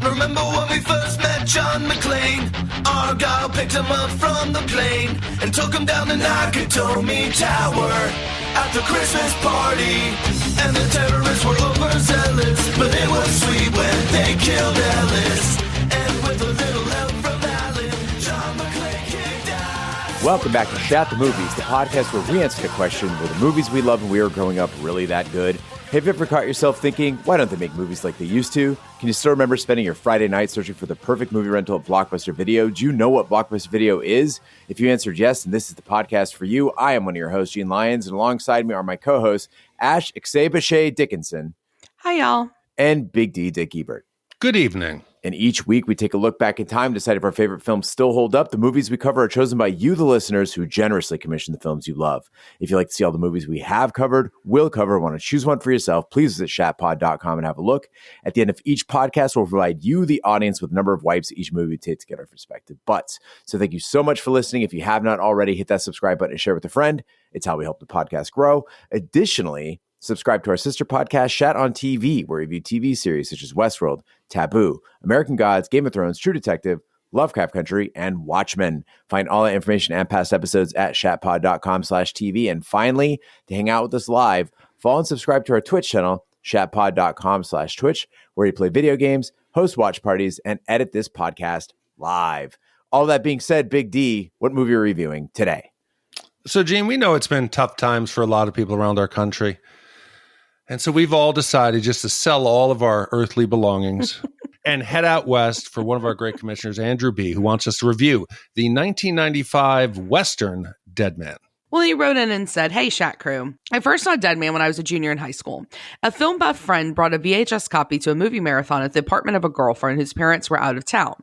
Remember when we first met John McClane? Argyle picked him up from the plane and took him down the Nakatomi Tower at the Christmas party. And the terrorists were overzealous, but it was sweet when they killed Ellis. And with a little help from Alan, John McClane kicked ass. Welcome back to Shat the Movies, the podcast where we answer the question, were the movies we loved when we were growing up really that good? Have you ever caught yourself thinking, why don't they make movies like they used to? Can you still remember spending your Friday night searching for the perfect movie rental at Blockbuster Video? Do you know what Blockbuster Video is? If you answered yes, and this is the podcast for you, I am one of your hosts, Gene Lyons, and alongside me are my co-hosts, Ash Ixebashe Dickinson. Hi, y'all. And Big D Dick Ebert. Good evening. And each week we take a look back in time, decide if our favorite films still hold up. The movies we cover are chosen by you, the listeners, who generously commission the films you love. If you'd like to see all the movies we have covered, will cover, want to choose one for yourself, please visit shatpod.com and have a look. At the end of each podcast, we'll provide you, the audience, with a number of wipes each movie takes to get our respective butts. So thank you so much for listening. If you have not already, hit that subscribe button and share with a friend. It's how we help the podcast grow. Additionally, subscribe to our sister podcast, Shat on TV, where we review TV series such as Westworld, Taboo, American Gods, Game of Thrones, True Detective, Lovecraft Country, and Watchmen. Find all that information and past episodes at shatpod.com/TV. And finally, to hang out with us live, follow and subscribe to our Twitch channel, shatpod.com/Twitch, where we play video games, host watch parties, and edit this podcast live. All that being said, Big D, what movie are we reviewing today? So, Gene, we know it's been tough times for a lot of people around our country. And so we've all decided just to sell all of our earthly belongings and head out west for one of our great commissioners, Andrew B., who wants us to review the 1995 Western Dead Man. Well, he wrote in and said, "Hey, Shat Crew. I first saw Dead Man when I was a junior in high school. A film buff friend brought a VHS copy to a movie marathon at the apartment of a girlfriend whose parents were out of town.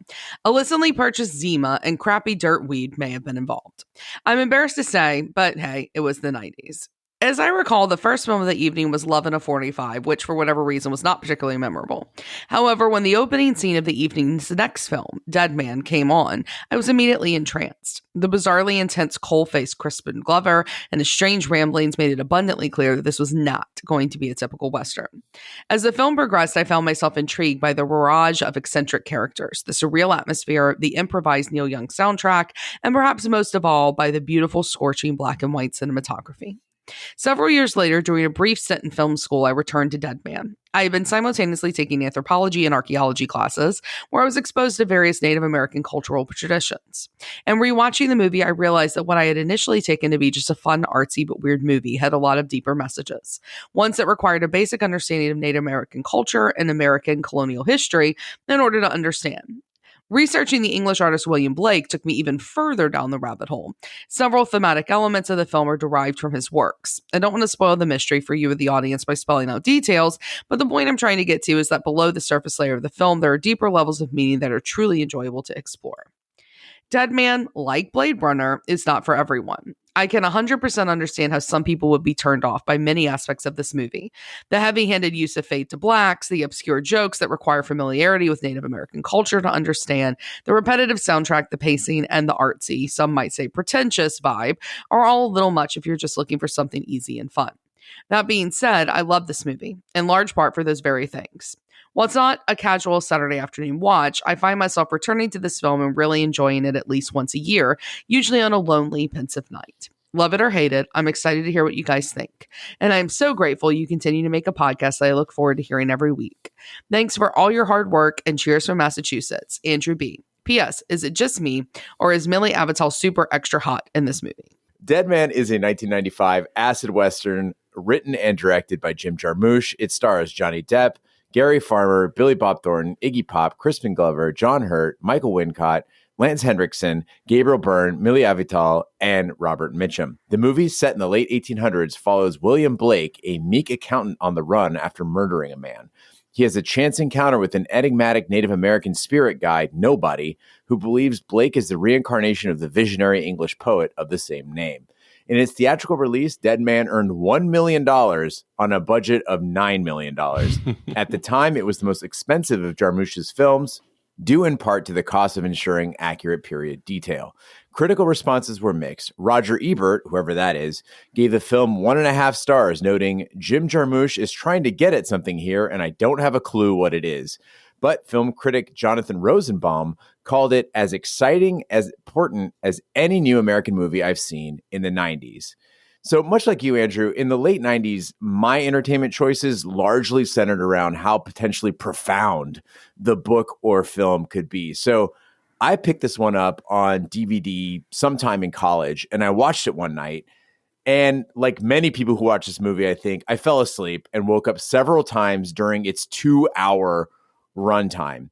Illicitly purchased Zima and crappy dirt weed may have been involved. I'm embarrassed to say, but hey, it was the 90s. As I recall, the first film of the evening was Love in a 45, which for whatever reason was not particularly memorable. However, when the opening scene of the evening's next film, Dead Man, came on, I was immediately entranced. The bizarrely intense coal-faced Crispin Glover and his strange ramblings made it abundantly clear that this was not going to be a typical Western. As the film progressed, I found myself intrigued by the barrage of eccentric characters, the surreal atmosphere, the improvised Neil Young soundtrack, and perhaps most of all, by the beautiful, scorching black and white cinematography. Several years later, during a brief stint in film school, I returned to Dead Man. I had been simultaneously taking anthropology and archaeology classes, where I was exposed to various Native American cultural traditions. And rewatching the movie, I realized that what I had initially taken to be just a fun, artsy, but weird movie had a lot of deeper messages. Ones that required a basic understanding of Native American culture and American colonial history in order to understand. Researching the English artist William Blake took me even further down the rabbit hole. Several thematic elements of the film are derived from his works. I don't want to spoil the mystery for you, the audience, by spelling out details, but the point I'm trying to get to is that below the surface layer of the film, there are deeper levels of meaning that are truly enjoyable to explore. Dead Man, like Blade Runner, is not for everyone. I can 100% understand how some people would be turned off by many aspects of this movie. The heavy-handed use of fade to blacks, the obscure jokes that require familiarity with Native American culture to understand, the repetitive soundtrack, the pacing, and the artsy, some might say pretentious vibe, are all a little much if you're just looking for something easy and fun. That being said, I love this movie, in large part for those very things. While it's not a casual Saturday afternoon watch, I find myself returning to this film and really enjoying it at least once a year, usually on a lonely, pensive night. Love it or hate it, I'm excited to hear what you guys think. And I'm so grateful you continue to make a podcast that I look forward to hearing every week. Thanks for all your hard work, and cheers from Massachusetts, Andrew B. P.S. Is it just me, or is Millie Avital super extra hot in this movie? Dead Man is a 1995 acid western written and directed by Jim Jarmusch. It stars Johnny Depp, Gary Farmer, Billy Bob Thornton, Iggy Pop, Crispin Glover, John Hurt, Michael Wincott, Lance Henriksen, Gabriel Byrne, Millie Avital, and Robert Mitchum. The movie, set in the late 1800s, follows William Blake, a meek accountant on the run after murdering a man. He has a chance encounter with an enigmatic Native American spirit guide, Nobody, who believes Blake is the reincarnation of the visionary English poet of the same name. In its theatrical release, Dead Man earned $1 million on a budget of $9 million. At the time, it was the most expensive of Jarmusch's films, due in part to the cost of ensuring accurate period detail. Critical responses were mixed. Roger Ebert, whoever that is, gave the film 1.5 stars, noting, Jim Jarmusch is trying to get at something here, and I don't have a clue what it is. But film critic Jonathan Rosenbaum called it as exciting, as important as any new American movie I've seen in the 90s. So much like you, Andrew, in the late 90s, my entertainment choices largely centered around how potentially profound the book or film could be. So I picked this one up on DVD sometime in college, and I watched it one night. And like many people who watch this movie, I think, I fell asleep and woke up several times during its 2-hour runtime.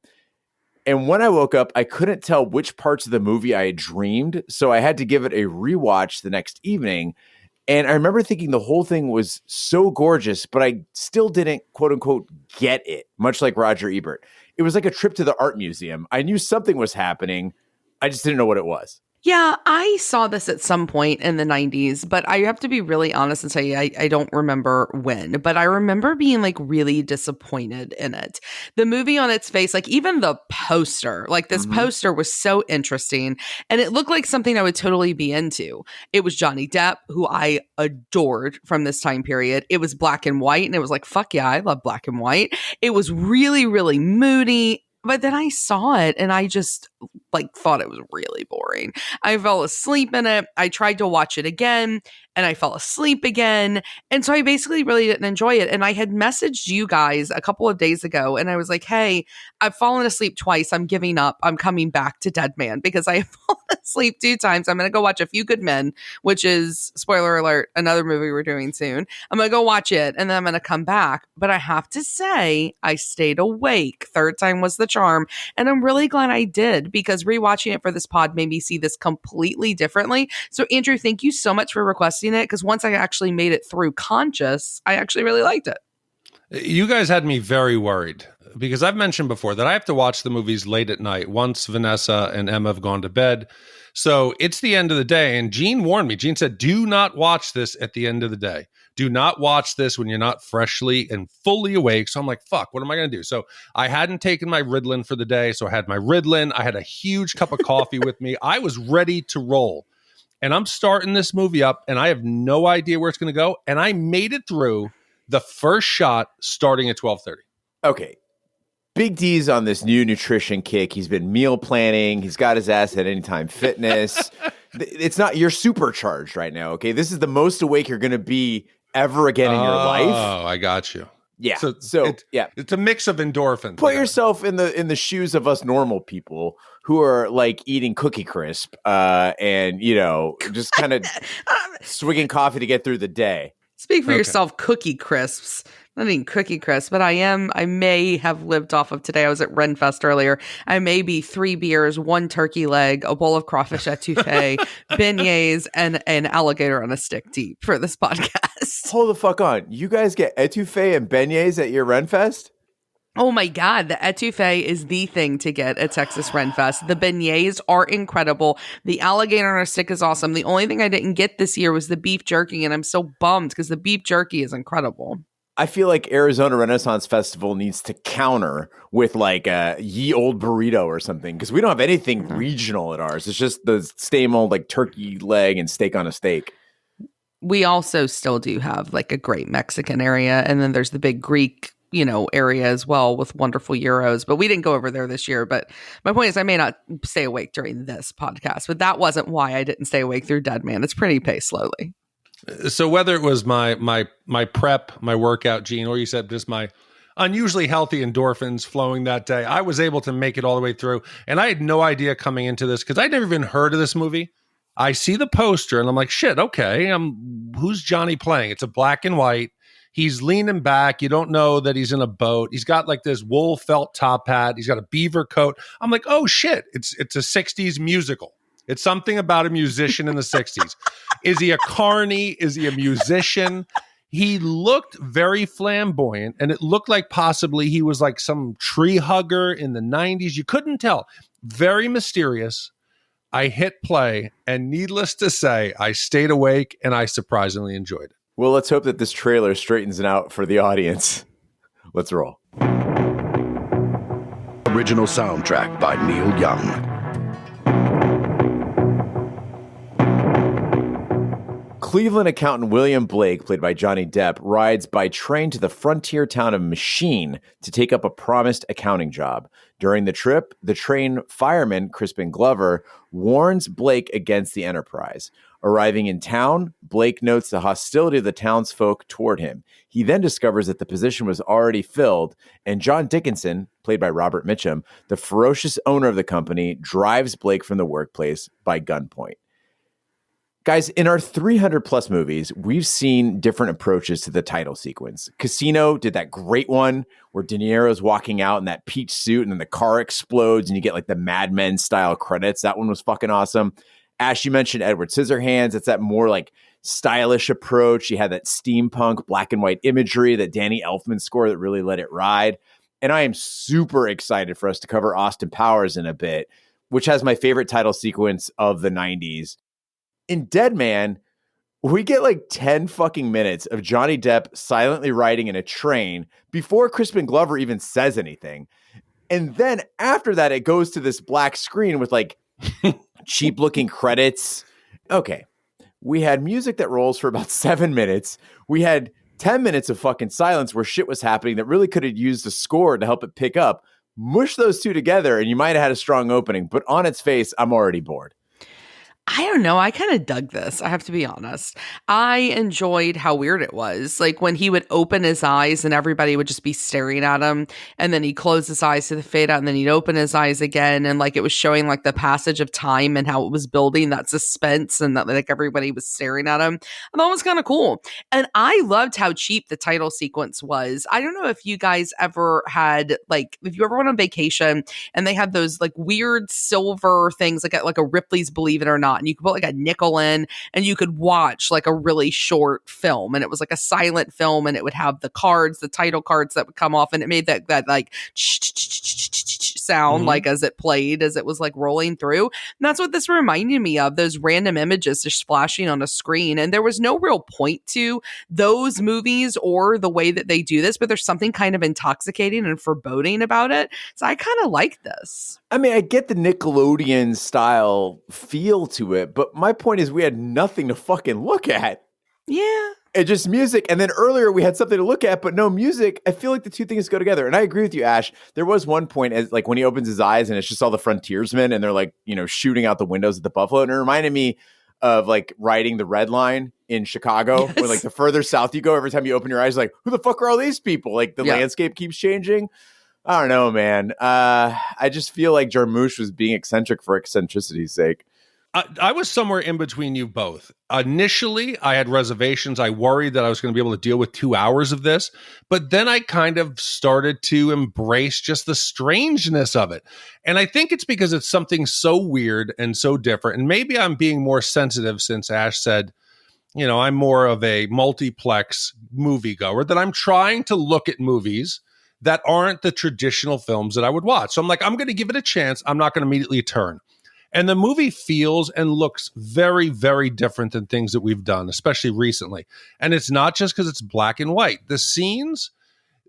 And when I woke up, I couldn't tell which parts of the movie I had dreamed, so I had to give it a rewatch the next evening. And I remember thinking the whole thing was so gorgeous, but I still didn't, quote unquote, get it, much like Roger Ebert. It was like a trip to the art museum. I knew something was happening. I just didn't know what it was. Yeah, I saw this at some point in the 90s, but I have to be really honest and say I don't remember when, but I remember being like really disappointed in it. The movie on its face, like even the poster, like this poster was so interesting and it looked like something I would totally be into. It was Johnny Depp, who I adored from this time period. It was black and white and it was like, fuck yeah, I love black and white. It was really, really moody. But then I saw it and I just like thought it was really boring. I fell asleep in it. I tried to watch it again and I fell asleep again. And so I basically really didn't enjoy it. And I had messaged you guys a couple of days ago and I was like, hey, I've fallen asleep twice. I'm giving up. I'm coming back to Dead Man because I have fallen asleep 2 times. I'm going to go watch A Few Good Men, which is, spoiler alert, another movie we're doing soon. I'm going to go watch it and then I'm going to come back. But I have to say, I stayed awake. 3rd time was the charm. And I'm really glad I did because rewatching it for this pod made me see this completely differently. So Andrew, thank you so much for requesting it because once I actually made it through conscious, I actually really liked it. You guys had me very worried because I've mentioned before that I have to watch the movies late at night once Vanessa and Emma have gone to bed. So it's the end of the day. And Jean warned me. Jean said, do not watch this at the end of the day. Do not watch this when you're not freshly and fully awake. So I'm like, fuck, what am I going to do? So I hadn't taken my Ritalin for the day. So I had my Ritalin. I had a huge cup of coffee with me. I was ready to roll. And I'm starting this movie up and I have no idea where it's going to go. And I made it through the first shot starting at 12:30. Okay. Big D's on this new nutrition kick. He's been meal planning. He's got his ass at Anytime Fitness. It's not, you're supercharged right now. Okay. This is the most awake you're going to be ever again in your life. Oh, I got you. Yeah. So it's a mix of endorphins. Put yourself in the shoes of us normal people who are like eating Cookie Crisp and, you know, just kind of swigging coffee to get through the day. Speak for yourself, Cookie Crisps. Not eating Cookie Crisp, but I may have lived off of today. I was at Renfest earlier. I may be 3 beers, 1 turkey leg, a bowl of crawfish etouffee, beignets, and an alligator on a stick deep for this podcast. Hold the fuck on. You guys get etouffee and beignets at your Renfest? Oh my God, the etouffee is the thing to get at Texas Renfest. The beignets are incredible. The alligator on a stick is awesome. The only thing I didn't get this year was the beef jerky, and I'm so bummed because the beef jerky is incredible. I feel like Arizona Renaissance Festival needs to counter with like a ye old burrito or something because we don't have anything regional at ours. It's just the same old like turkey leg and steak on a steak. We also still do have like a great Mexican area, and then there's the big Greek area as well with wonderful gyros, but we didn't go over there this year. But my point is I may not stay awake during this podcast, but that wasn't why I didn't stay awake through Dead Man. It's pretty paced slowly. So whether it was my prep, my workout, Gene, or you said just my unusually healthy endorphins flowing that day, I was able to make it all the way through. And I had no idea coming into this because I'd never even heard of this movie. I see the poster and I'm like, shit, okay, who's Johnny playing? It's a black and white. He's leaning back. You don't know that he's in a boat. He's got like this wool felt top hat. He's got a beaver coat. I'm like, oh shit, it's a 60s musical. It's something about a musician in the 60s. Is he a carny? Is he a musician? He looked very flamboyant, and it looked like possibly he was like some tree hugger in the 90s. You couldn't tell. Very mysterious. I hit play, and needless to say, I stayed awake, and I surprisingly enjoyed it. Well, let's hope that this trailer straightens it out for the audience. Let's roll. Original soundtrack by Neil Young. Cleveland accountant William Blake, played by Johnny Depp, rides by train to the frontier town of Machine to take up a promised accounting job. During the trip, the train fireman, Crispin Glover, warns Blake against the enterprise. Arriving in town, Blake notes the hostility of the townsfolk toward him. He then discovers that the position was already filled, and John Dickinson, played by Robert Mitchum, the ferocious owner of the company, drives Blake from the workplace by gunpoint. Guys, in our 300 plus movies, we've seen different approaches to the title sequence. Casino did that great one where De Niro's walking out in that peach suit and then the car explodes and you get like the Mad Men style credits. That one was fucking awesome. Ash, you mentioned Edward Scissorhands. It's that more like stylish approach. You had that steampunk black and white imagery, that Danny Elfman score that really let it ride. And I am super excited for us to cover Austin Powers in a bit, which has my favorite title sequence of the 90s. In Dead Man, we get like 10 fucking minutes of Johnny Depp silently riding in a train before Crispin Glover even says anything. And then after that, it goes to this black screen with like cheap looking credits. Okay. We had music that rolls for about 7 minutes. We had 10 minutes of fucking silence where shit was happening that really could have used a score to help it pick up. Mush those two together and you might have had a strong opening, but on its face, I'm already bored. I don't know. I kind of dug this. I have to be honest. I enjoyed how weird it was. Like when he would open his eyes and everybody would just be staring at him. And then he'd close his eyes to the fade out and then he'd open his eyes again. And like it was showing like the passage of time and how it was building that suspense and that like everybody was staring at him. And that was kind of cool. And I loved how cheap the title sequence was. I don't know if you guys ever had like, if you ever went on vacation and they had those like weird silver things like at like a Ripley's Believe It or Not. And you could put like a nickel in and you could watch like a really short film. And it was like a silent film and it would have the cards, the title cards that would come off. And it made that like sound like as it played, as it was like rolling through. And that's what this reminded me of, those random images just flashing on a screen. And there was no real point to those movies or the way that they do this, but there's something kind of intoxicating and foreboding about it. So I kind of like this. I mean, I get the Nickelodeon style feel to it, but my point is we had nothing to fucking look at. Yeah. It's just music. And then earlier we had something to look at, but no music. I feel like the two things go together. And I agree with you, Ash. There was one point as like when he opens his eyes and it's just all the frontiersmen and they're like, you know, shooting out the windows at the buffalo. And it reminded me of like riding the red line in Chicago, yes. where like the further south you go, every time you open your eyes, like, who the fuck are all these people? Like the landscape keeps changing. I don't know, man. I just feel like Jarmusch was being eccentric for eccentricity's sake. I was somewhere in between you both. Initially, I had reservations. I worried that I was going to be able to deal with 2 hours of this. But then I kind of started to embrace just the strangeness of it. And I think it's because it's something so weird and so different. And maybe I'm being more sensitive since Ash said, you know, I'm more of a multiplex moviegoer, that I'm trying to look at movies that aren't the traditional films that I would watch. So I'm like, I'm going to give it a chance. I'm not going to immediately turn. And the movie feels and looks very, very different than things that we've done, especially recently. And it's not just because it's black and white. The scenes,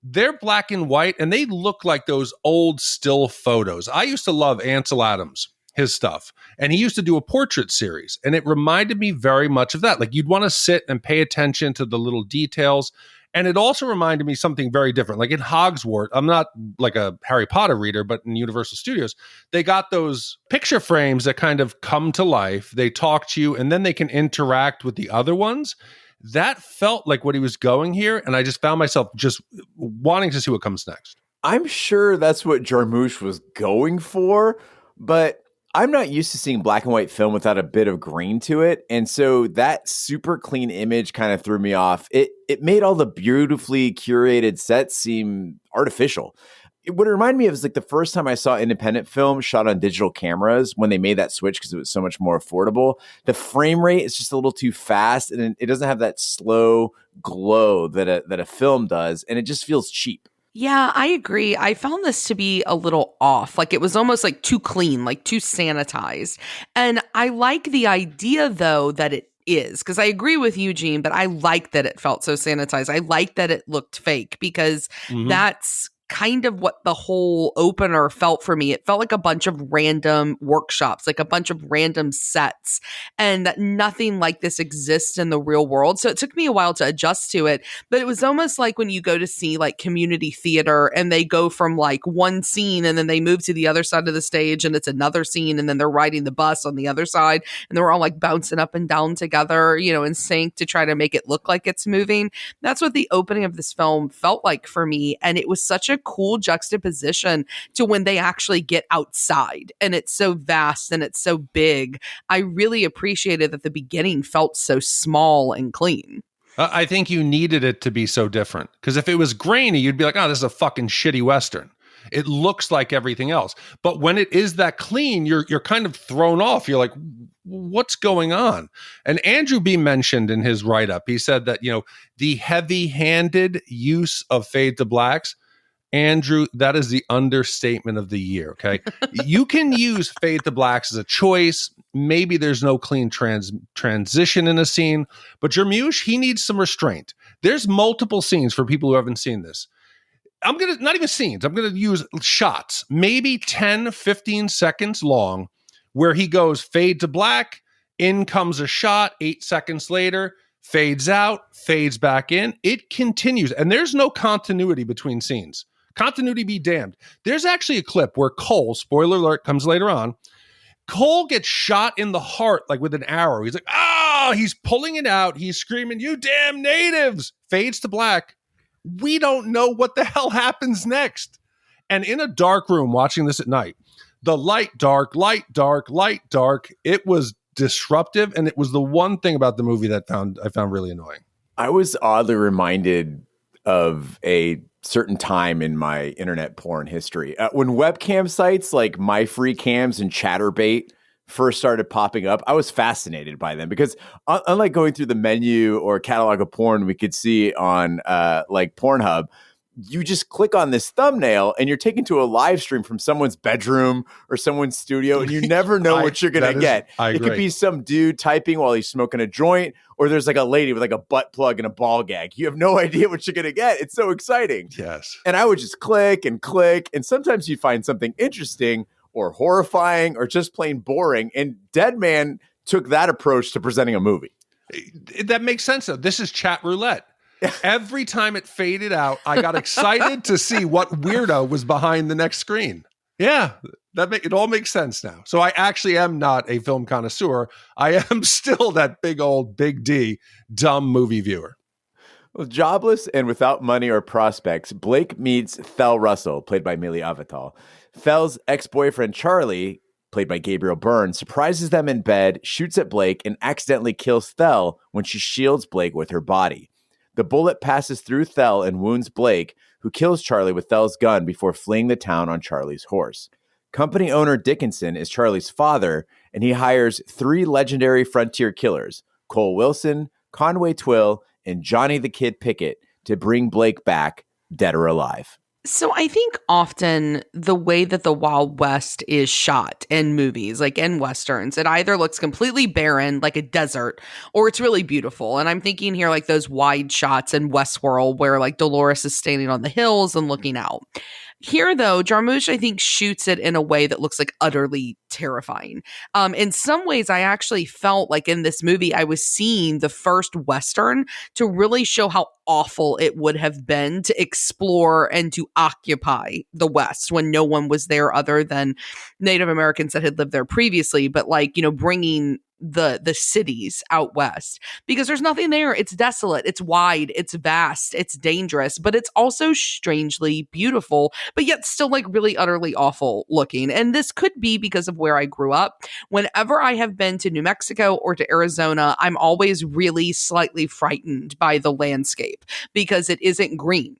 they're black and white, and they look like those old still photos. I used to love Ansel Adams, his stuff, and he used to do a portrait series. And it reminded me very much of that. Like you'd want to sit and pay attention to the little details. And it also reminded me something very different. Like in Hogsworth, I'm not like a Harry Potter reader, but in Universal Studios, they got those picture frames that kind of come to life. They talk to you, and then they can interact with the other ones. That felt like what he was going here, and I just found myself just wanting to see what comes next. I'm sure that's what Jarmusch was going for, but I'm not used to seeing black and white film without a bit of grain to it. And so that super clean image kind of threw me off. It made all the beautifully curated sets seem artificial. What it reminded me of is like the first time I saw independent film shot on digital cameras when they made that switch because it was so much more affordable. The frame rate is just a little too fast and it doesn't have that slow glow that a film does. And it just feels cheap. Yeah, I agree. I found this to be a little off. Like it was almost like too clean, like too sanitized. And I like the idea though that it is, because I agree with Eugene, but I like that it felt so sanitized. I like that it looked fake because that's kind of what the whole opener felt for me. It felt like a bunch of random workshops, like a bunch of random sets, and that nothing like this exists in the real world. So it took me a while to adjust to it, but it was almost like when you go to see like community theater and they go from like one scene and then they move to the other side of the stage and it's another scene and then they're riding the bus on the other side and they're all like bouncing up and down together, you know, in sync to try to make it look like it's moving. That's what the opening of this film felt like for me. And it was such a cool juxtaposition to when they actually get outside and it's so vast and it's so big. I really appreciated that the beginning felt so small and clean. I think you needed it to be so different, because if it was grainy, you'd be like, oh, this is a fucking shitty Western. It looks like everything else. But when it is that clean, you're kind of thrown off. You're like, what's going on? And Andrew B. mentioned in his write-up, he said that, you know, the heavy-handed use of fade to blacks, Andrew, that is the understatement of the year, okay? You can use fade to blacks as a choice. Maybe there's no clean transition in a scene, but Jarmusch, he needs some restraint. There's multiple scenes for people who haven't seen this. I'm going to, not even scenes, I'm going to use shots, maybe 10, 15 seconds long, where he goes fade to black, in comes a shot, 8 seconds later, fades out, fades back in. It continues, and there's no continuity between scenes. Continuity be damned. There's actually a clip where Cole, spoiler alert, comes later on. Cole gets shot in the heart, like with an arrow. He's like, he's pulling it out. He's screaming, you damn natives. Fades to black. We don't know what the hell happens next. And in a dark room watching this at night, the light, dark, light, dark, light, dark. It was disruptive. And it was the one thing about the movie that I found really annoying. I was oddly reminded of a certain time in my internet porn history. When webcam sites like MyFreeCams and Chatterbait first started popping up, I was fascinated by them because unlike going through the menu or catalog of porn we could see on like Pornhub, you just click on this thumbnail and you're taken to a live stream from someone's bedroom or someone's studio, and you never know what you're going to get. It could be some dude typing while he's smoking a joint, or there's like a lady with like a butt plug and a ball gag. You have no idea what you're going to get. It's so exciting. Yes. And I would just click, and sometimes you'd find something interesting or horrifying or just plain boring. And Dead Man took that approach to presenting a movie. That makes sense, though. This is Chatroulette. Every time it faded out, I got excited to see what weirdo was behind the next screen. Yeah, it all makes sense now. So I actually am not a film connoisseur. I am still that big old Big D dumb movie viewer. Well, jobless and without money or prospects, Blake meets Thel Russell, played by Millie Avatal. Thel's ex-boyfriend Charlie, played by Gabriel Byrne, surprises them in bed, shoots at Blake, and accidentally kills Thel when she shields Blake with her body. The bullet passes through Thel and wounds Blake, who kills Charlie with Thel's gun before fleeing the town on Charlie's horse. Company owner Dickinson is Charlie's father, and he hires 3 legendary frontier killers, Cole Wilson, Conway Twill, and Johnny the Kid Pickett, to bring Blake back, dead or alive. So I think often the way that the Wild West is shot in movies, like in Westerns, it either looks completely barren, like a desert, or it's really beautiful. And I'm thinking here like those wide shots in Westworld where like Dolores is standing on the hills and looking out. Here, though, Jarmusch, I think, shoots it in a way that looks like utterly terrifying. In some ways, I actually felt like in this movie, I was seeing the first Western to really show how awful it would have been to explore and to occupy the West when no one was there other than Native Americans that had lived there previously. But like, you know, bringing the cities out west, because there's nothing there. It's desolate, it's wide, it's vast, it's dangerous, but it's also strangely beautiful, but yet still like really utterly awful looking. And this could be because of where I grew up. Whenever I have been to New Mexico or to Arizona, I'm always really slightly frightened by the landscape because it isn't green.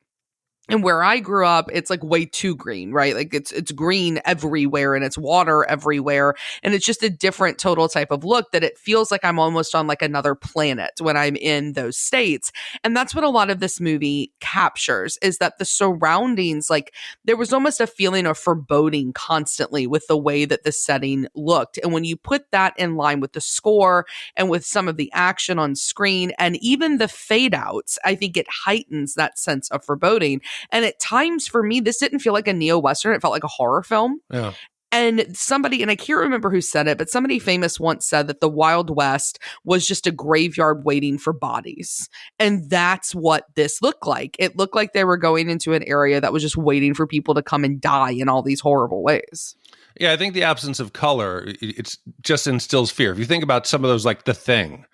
And where I grew up, it's like way too green, right? Like it's green everywhere and it's water everywhere. And it's just a different total type of look that it feels like I'm almost on like another planet when I'm in those states. And that's what a lot of this movie captures, is that the surroundings, like there was almost a feeling of foreboding constantly with the way that the setting looked. And when you put that in line with the score and with some of the action on screen and even the fade outs, I think it heightens that sense of foreboding. And at times for me, this didn't feel like a neo-Western. It felt like a horror film. Yeah. And somebody, and I can't remember who said it, but somebody famous once said that the Wild West was just a graveyard waiting for bodies. And that's what this looked like. It looked like they were going into an area that was just waiting for people to come and die in all these horrible ways. Yeah, I think the absence of color, it's just instills fear. If you think about some of those, like The Thing,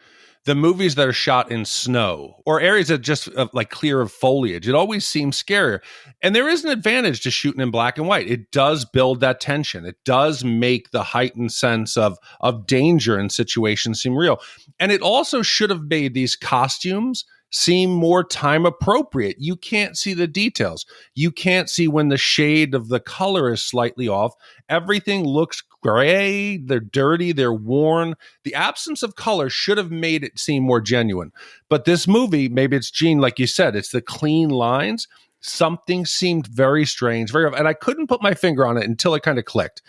the movies that are shot in snow or areas that just like clear of foliage, it always seems scarier. And there is an advantage to shooting in black and white. It does build that tension. It does make the heightened sense of danger in situations seem real. And it also should have made these costumes seem more time appropriate. You can't see the details. You can't see when the shade of the color is slightly off. Everything looks gray. They're dirty. They're worn. The absence of color should have made it seem more genuine. But this movie, maybe it's Gene, like you said, it's the clean lines. Something seemed very strange, and I couldn't put my finger on it until it kind of clicked.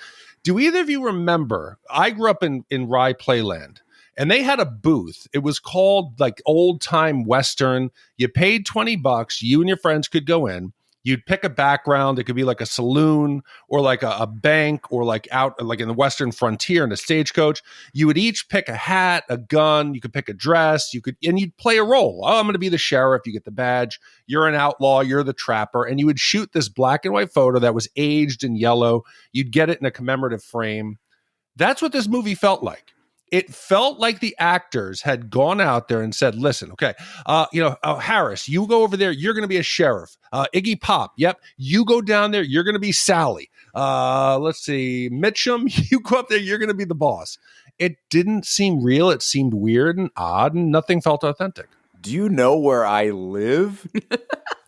Do either of you remember? I grew up in Rye Playland. And they had a booth. It was called like Old Time Western. You paid $20. You and your friends could go in. You'd pick a background. It could be like a saloon or like a bank or like out like in the Western frontier in a stagecoach. You would each pick a hat, a gun. You could pick a dress. And you'd play a role. Oh, I'm going to be the sheriff. You get the badge. You're an outlaw. You're the trapper. And you would shoot this black and white photo that was aged in yellow. You'd get it in a commemorative frame. That's what this movie felt like. It felt like the actors had gone out there and said, listen, okay, Harris, you go over there. You're going to be a sheriff. Iggy Pop. Yep. You go down there. You're going to be Sally. Let's see. Mitchum, you go up there. You're going to be the boss. It didn't seem real. It seemed weird and odd and nothing felt authentic. Do you know where I live?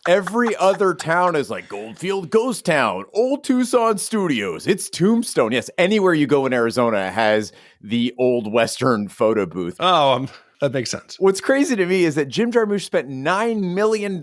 Every other town is like Goldfield Ghost Town, Old Tucson Studios. It's Tombstone. Yes, anywhere you go in Arizona has the old Western photo booth. Oh, that makes sense. What's crazy to me is that Jim Jarmusch spent $9 million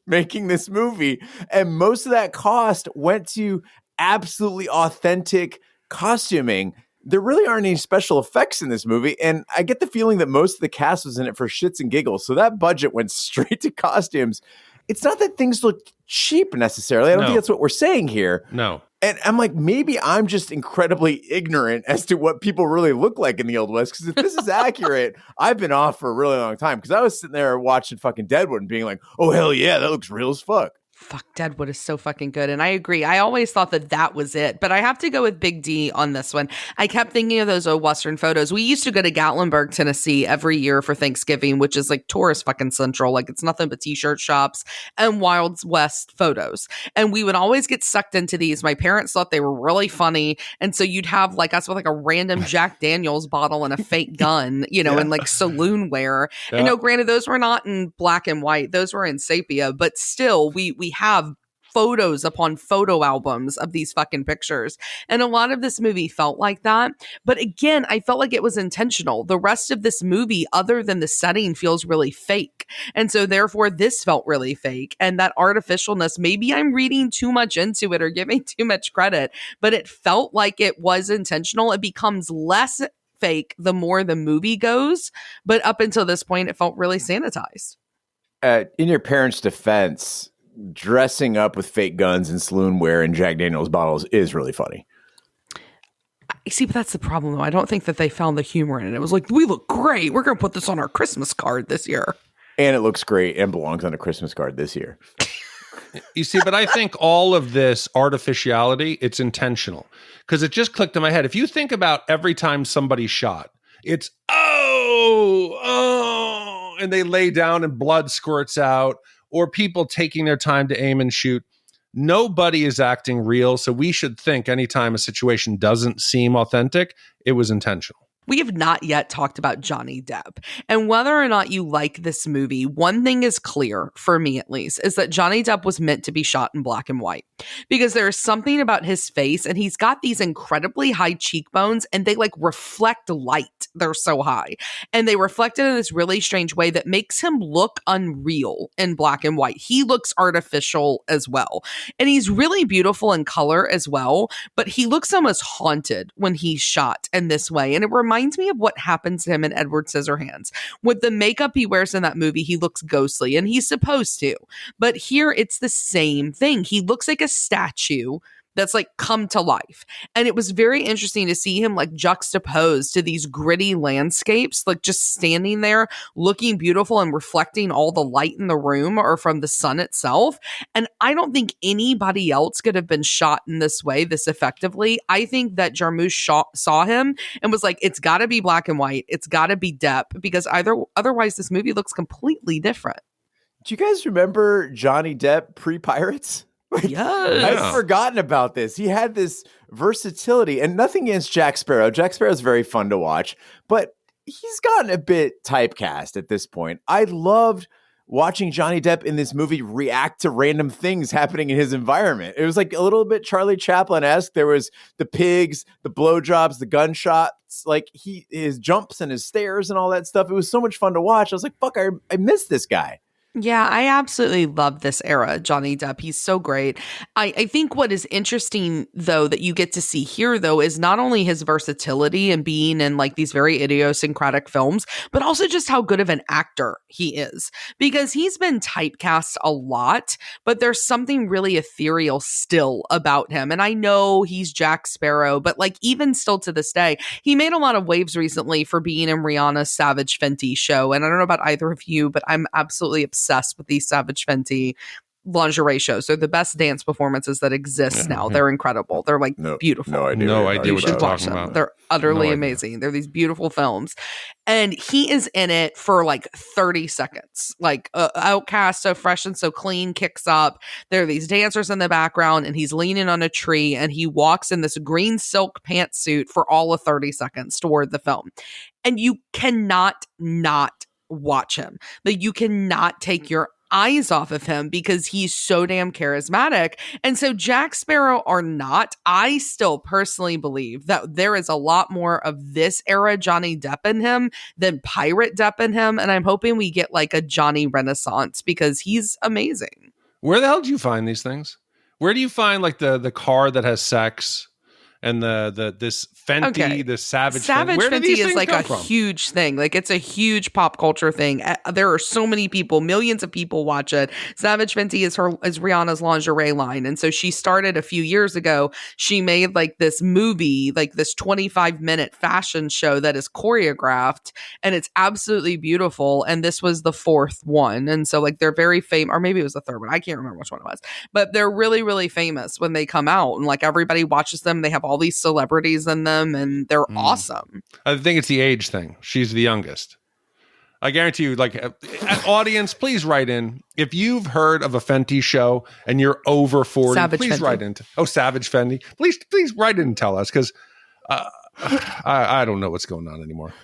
making this movie, and most of that cost went to absolutely authentic costuming. There really aren't any special effects in this movie, and I get the feeling that most of the cast was in it for shits and giggles, so that budget went straight to costumes. It's not that things look cheap necessarily. I don't think that's what we're saying here. No. And I'm like, maybe I'm just incredibly ignorant as to what people really look like in the Old West, because if this is accurate, I've been off for a really long time, because I was sitting there watching fucking Deadwood and being like, oh, hell yeah, that looks real as fuck. Fuck, Deadwood is so fucking good. And I agree. I always thought that was it. But I have to go with Big D on this one. I kept thinking of those old Western photos. We used to go to Gatlinburg, Tennessee every year for Thanksgiving, which is like tourist fucking central. Like it's nothing but t-shirt shops and Wild West photos. And we would always get sucked into these. My parents thought they were really funny. And so you'd have like us with like a random Jack Daniels bottle and a fake gun, and like saloon wear. Yeah. And no, granted, those were not in black and white. Those were in sepia. But still, we have photos upon photo albums of these fucking pictures. And a lot of this movie felt like that. But again, I felt like it was intentional. The rest of this movie, other than the setting, feels really fake. And so therefore, this felt really fake. And that artificialness, maybe I'm reading too much into it or giving too much credit, but it felt like it was intentional. It becomes less fake the more the movie goes. But up until this point, it felt really sanitized. In your parents' defense, dressing up with fake guns and saloon wear and Jack Daniels bottles is really funny. See, but that's the problem, though. I don't think that they found the humor in it. It was like, we look great. We're going to put this on our Christmas card this year. And it looks great and belongs on a Christmas card this year. You see, but I think all of this artificiality, it's intentional. Because it just clicked in my head. If you think about every time somebody's shot, it's, and they lay down and blood squirts out, or people taking their time to aim and shoot. Nobody is acting real. So we should think anytime a situation doesn't seem authentic, it was intentional. We have not yet talked about Johnny Depp. And whether or not you like this movie, one thing is clear, for me at least, is that Johnny Depp was meant to be shot in black and white. Because there is something about his face, and he's got these incredibly high cheekbones, and they like reflect light. They're so high. And they reflect it in this really strange way that makes him look unreal in black and white. He looks artificial as well. And he's really beautiful in color as well, but he looks almost haunted when he's shot in this way. And it reminds reminds me of what happens to him in Edward Scissorhands. With the makeup he wears in that movie, he looks ghostly, and he's supposed to. But here, it's the same thing. He looks like a statue that's like come to life. And it was very interesting to see him like juxtaposed to these gritty landscapes, like just standing there looking beautiful and reflecting all the light in the room or from the sun itself. And I don't think anybody else could have been shot in this way, this effectively. I think that Jarmusch saw him and was like, it's got to be black and white. It's got to be Depp, because otherwise this movie looks completely different. Do you guys remember Johnny Depp pre-Pirates? Yes. I'd forgotten about this. He had this versatility, and nothing against Jack Sparrow. Jack Sparrow is very fun to watch, but he's gotten a bit typecast at this point. I loved watching Johnny Depp in this movie react to random things happening in his environment. It was like a little bit Charlie Chaplin-esque. There was the pigs, the blowjobs, the gunshots, like his jumps and his stairs and all that stuff. It was so much fun to watch. I was like, fuck, I miss this guy. Yeah, I absolutely love this era, Johnny Depp. He's so great. I think what is interesting, though, that you get to see here, though, is not only his versatility and being in like these very idiosyncratic films, but also just how good of an actor he is. Because he's been typecast a lot, but there's something really ethereal still about him. And I know he's Jack Sparrow, but like even still to this day, he made a lot of waves recently for being in Rihanna's Savage Fenty show. And I don't know about either of you, but I'm absolutely obsessed with these Savage Fenty lingerie shows. They're the best dance performances that exist now. They're incredible. They're like beautiful. No idea what you're talking about. They're utterly amazing. They're these beautiful films. And he is in it for like 30 seconds. Like Outcast, So Fresh and So Clean kicks up. There are these dancers in the background and he's leaning on a tree and he walks in this green silk pantsuit for all of 30 seconds toward the film. And you cannot not watch him. Like you cannot take your eyes off of him because he's so damn charismatic. And so Jack Sparrow or not, I still personally believe that there is a lot more of this era Johnny Depp in him than Pirate Depp in him. And I'm hoping we get like a Johnny Renaissance because he's amazing. Where the hell do you find these things? Where do you find like the car that has sex and this Fenty, this Savage Fenty? Where do these is things like come a from? huge thing. Like it's a huge pop culture thing. There are so many people, millions of people watch it. Savage Fenty is Rihanna's lingerie line. And so she started a few years ago. She made like this movie, like this 25-minute fashion show that is choreographed and it's absolutely beautiful. And this was the fourth one. And so like they're very famous, or maybe it was the third one. I can't remember which one it was, but they're really, really famous when they come out and like everybody watches them. They have all these celebrities in them and they're awesome. I think it's the age thing. She's the youngest. I guarantee you, like, audience, please write in. If you've heard of a Fenty show and you're over 40, Savage please Fenty. write in. Savage Fenty. Please write in and tell us because I don't know what's going on anymore.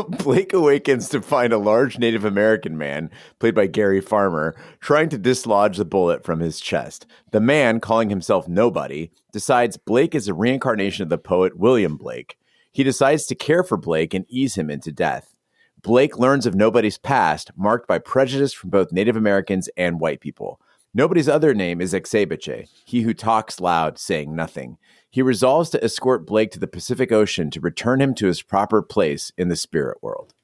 Blake awakens to find a large Native American man, played by Gary Farmer, trying to dislodge the bullet from his chest. The man, calling himself Nobody, decides Blake is a reincarnation of the poet William Blake. He decides to care for Blake and ease him into death. Blake learns of Nobody's past, marked by prejudice from both Native Americans and white people. Nobody's other name is Exebiche, he who talks loud, saying nothing. He resolves to escort Blake to the Pacific Ocean to return him to his proper place in the spirit world.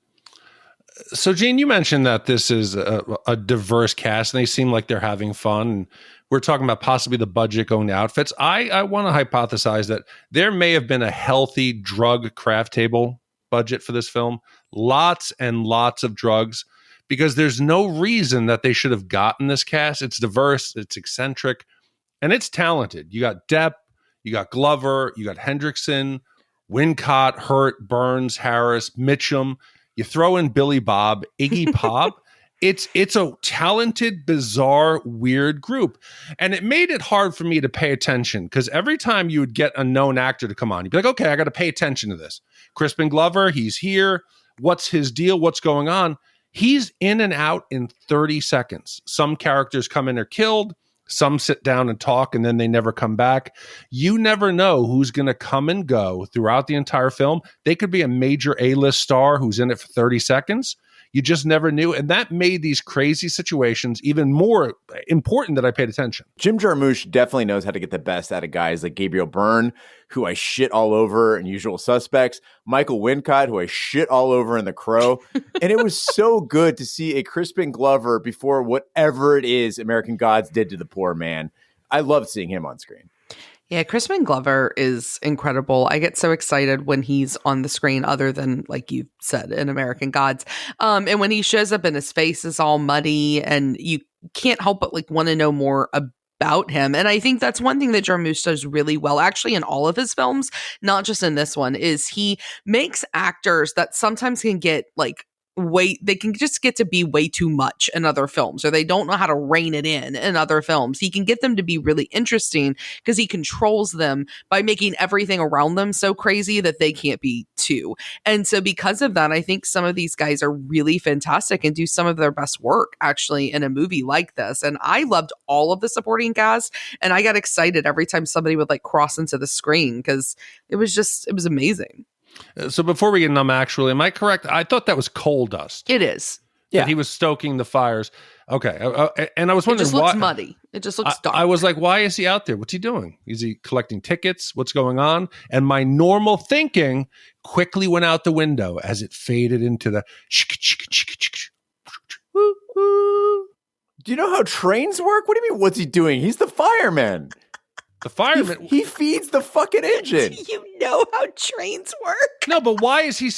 So, Gene, you mentioned that this is a diverse cast, and they seem like they're having fun. And we're talking about possibly the budget going to outfits. I want to hypothesize that there may have been a healthy drug craft table budget for this film. Lots and lots of drugs, because there's no reason that they should have gotten this cast. It's diverse, it's eccentric, and it's talented. You got Depp, you got Glover, you got Hendrickson, Wincott, Hurt, Burns, Harris, Mitchum. You throw in Billy Bob, Iggy Pop. It's a talented, bizarre, weird group. And it made it hard for me to pay attention because every time you would get a known actor to come on, you'd be like, okay, I got to pay attention to this. Crispin Glover, he's here. What's his deal? What's going on? He's in and out in 30 seconds. Some characters come in and are killed. Some sit down and talk and then they never come back. You never know who's going to come and go throughout the entire film. They could be a major A-list star who's in it for 30 seconds. You just never knew. And that made these crazy situations even more important that I paid attention. Jim Jarmusch definitely knows how to get the best out of guys like Gabriel Byrne, who I shit all over in Usual Suspects, Michael Wincott, who I shit all over in The Crow. And it was so good to see a Crispin Glover before whatever it is American Gods did to the poor man. I loved seeing him on screen. Yeah, Crispin Glover is incredible. I get so excited when he's on the screen, other than, like you said, in American Gods. And when he shows up and his face is all muddy and you can't help but like want to know more about him. And I think that's one thing that Jarmusch does really well, actually, in all of his films, not just in this one, is he makes actors that sometimes can get like they can just get to be way too much in other films, or they don't know how to rein it in other films. He can get them to be really interesting because he controls them by making everything around them so crazy that they can't be too. And so because of that, I think some of these guys are really fantastic and do some of their best work actually in a movie like this. And I loved all of the supporting cast, and I got excited every time somebody would like cross into the screen because it was amazing. So before we get into actually, am I correct? I thought that was coal dust. It is. Yeah. That he was stoking the fires. Okay. And I was It wondering just looks muddy. It just looks dark. I was like, why is he out there? What's he doing? Is he collecting tickets? What's going on? And my normal thinking quickly went out the window as it faded into the Do you know how trains work? What do you mean, what's he doing? He's the fireman. the fireman. He feeds the fucking engine. You know how trains work? No, but why is he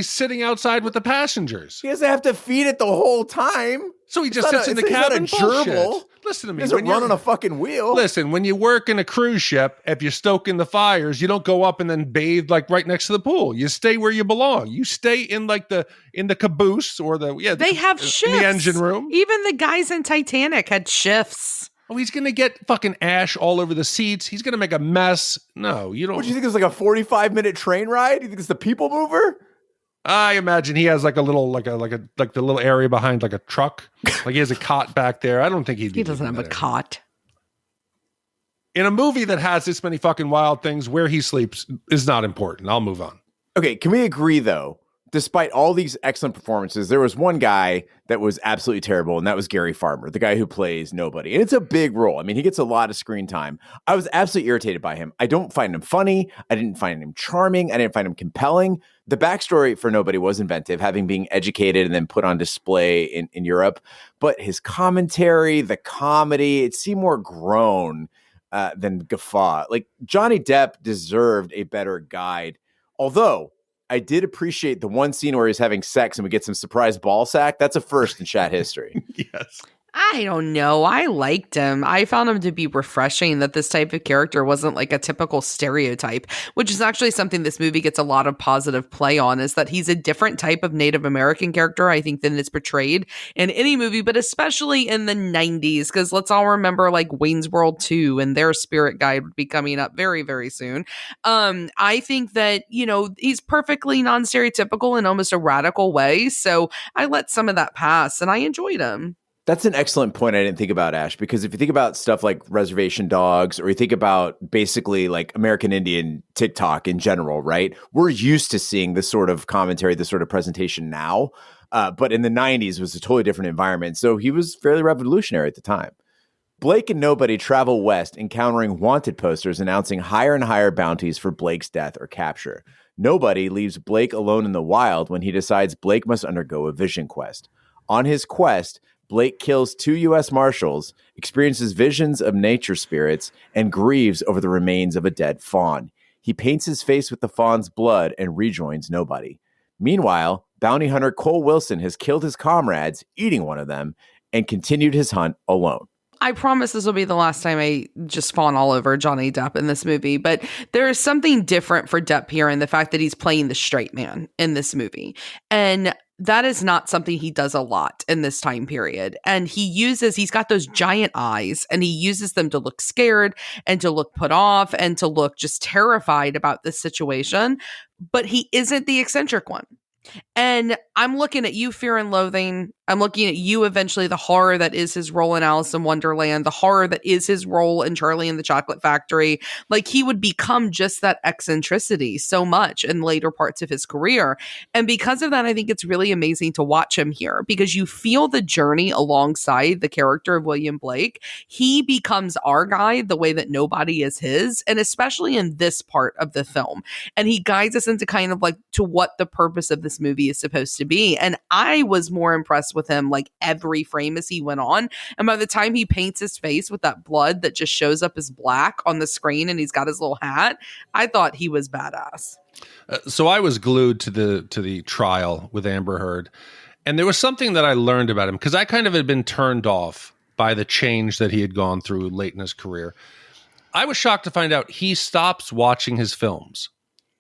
sitting outside with the passengers? He doesn't have to feed it the whole time. So he just sits in the cabin. Bullshit. Listen to me. He doesn't run on a fucking wheel. Listen, when you work in a cruise ship, if you're stoking the fires, you don't go up and then bathe like right next to the pool. You stay where you belong. You stay in like the caboose or they have shifts in the engine room. Even the guys in Titanic had shifts. Oh, he's gonna get fucking ash all over the seats. He's gonna make a mess. No, you don't. What do you think? It's like a 45-minute train ride? You think it's the people mover? I imagine he has like a little, like the little area behind like a truck. Like he has a cot back there. I don't think he doesn't have a cot. In a movie that has this many fucking wild things, where he sleeps is not important. I'll move on. Okay, can we agree though? Despite all these excellent performances, there was one guy that was absolutely terrible, and that was Gary Farmer, the guy who plays Nobody. And it's a big role. I mean, he gets a lot of screen time. I was absolutely irritated by him. I don't find him funny. I didn't find him charming. I didn't find him compelling. The backstory for Nobody was inventive, having been educated and then put on display in Europe. But his commentary, the comedy, it seemed more grown than guffaw. Like, Johnny Depp deserved a better guide. Although I did appreciate the one scene where he's having sex and we get some surprise ball sack. That's a first in chat history. Yes. I don't know. I liked him. I found him to be refreshing, that this type of character wasn't like a typical stereotype, which is actually something this movie gets a lot of positive play on, is that he's a different type of Native American character, I think, than is portrayed in any movie, but especially in the 90s, because let's all remember like Wayne's World 2 and their spirit guide would be coming up very, very soon. I think that, you know, he's perfectly non-stereotypical in almost a radical way. So I let some of that pass and I enjoyed him. That's an excellent point I didn't think about, Ash, because if you think about stuff like Reservation Dogs, or you think about basically like American Indian TikTok in general, right? We're used to seeing this sort of commentary, this sort of presentation now. But in the 90s was a totally different environment. So he was fairly revolutionary at the time. Blake and Nobody travel west, encountering wanted posters announcing higher and higher bounties for Blake's death or capture. Nobody leaves Blake alone in the wild when he decides Blake must undergo a vision quest. On his quest, Blake kills 2 U.S. Marshals, experiences visions of nature spirits, and grieves over the remains of a dead fawn. He paints his face with the fawn's blood and rejoins Nobody. Meanwhile, bounty hunter Cole Wilson has killed his comrades, eating one of them, and continued his hunt alone. I promise this will be the last time I just fawn all over Johnny Depp in this movie, but there is something different for Depp here in the fact that he's playing the straight man in this movie. And that is not something he does a lot in this time period. And he's got those giant eyes and he uses them to look scared and to look put off and to look just terrified about this situation. But he isn't the eccentric one. And I'm looking at you, Fear and Loathing, I'm looking at You Eventually, the horror that is his role in Alice in Wonderland, the horror that is his role in Charlie and the Chocolate Factory. Like, he would become just that eccentricity so much in later parts of his career. And because of that, I think it's really amazing to watch him here, because you feel the journey alongside the character of William Blake. He becomes our guide the way that nobody is his, and especially in this part of the film. And he guides us into kind of like to what the purpose of this movie is supposed to be. And I was more impressed with him like every frame as he went on. And by the time he paints his face with that blood that just shows up as black on the screen and he's got his little hat, I thought he was badass. So I was glued to the trial with Amber Heard. And there was something that I learned about him, because I kind of had been turned off by the change that he had gone through late in his career. I was shocked to find out he stops watching his films.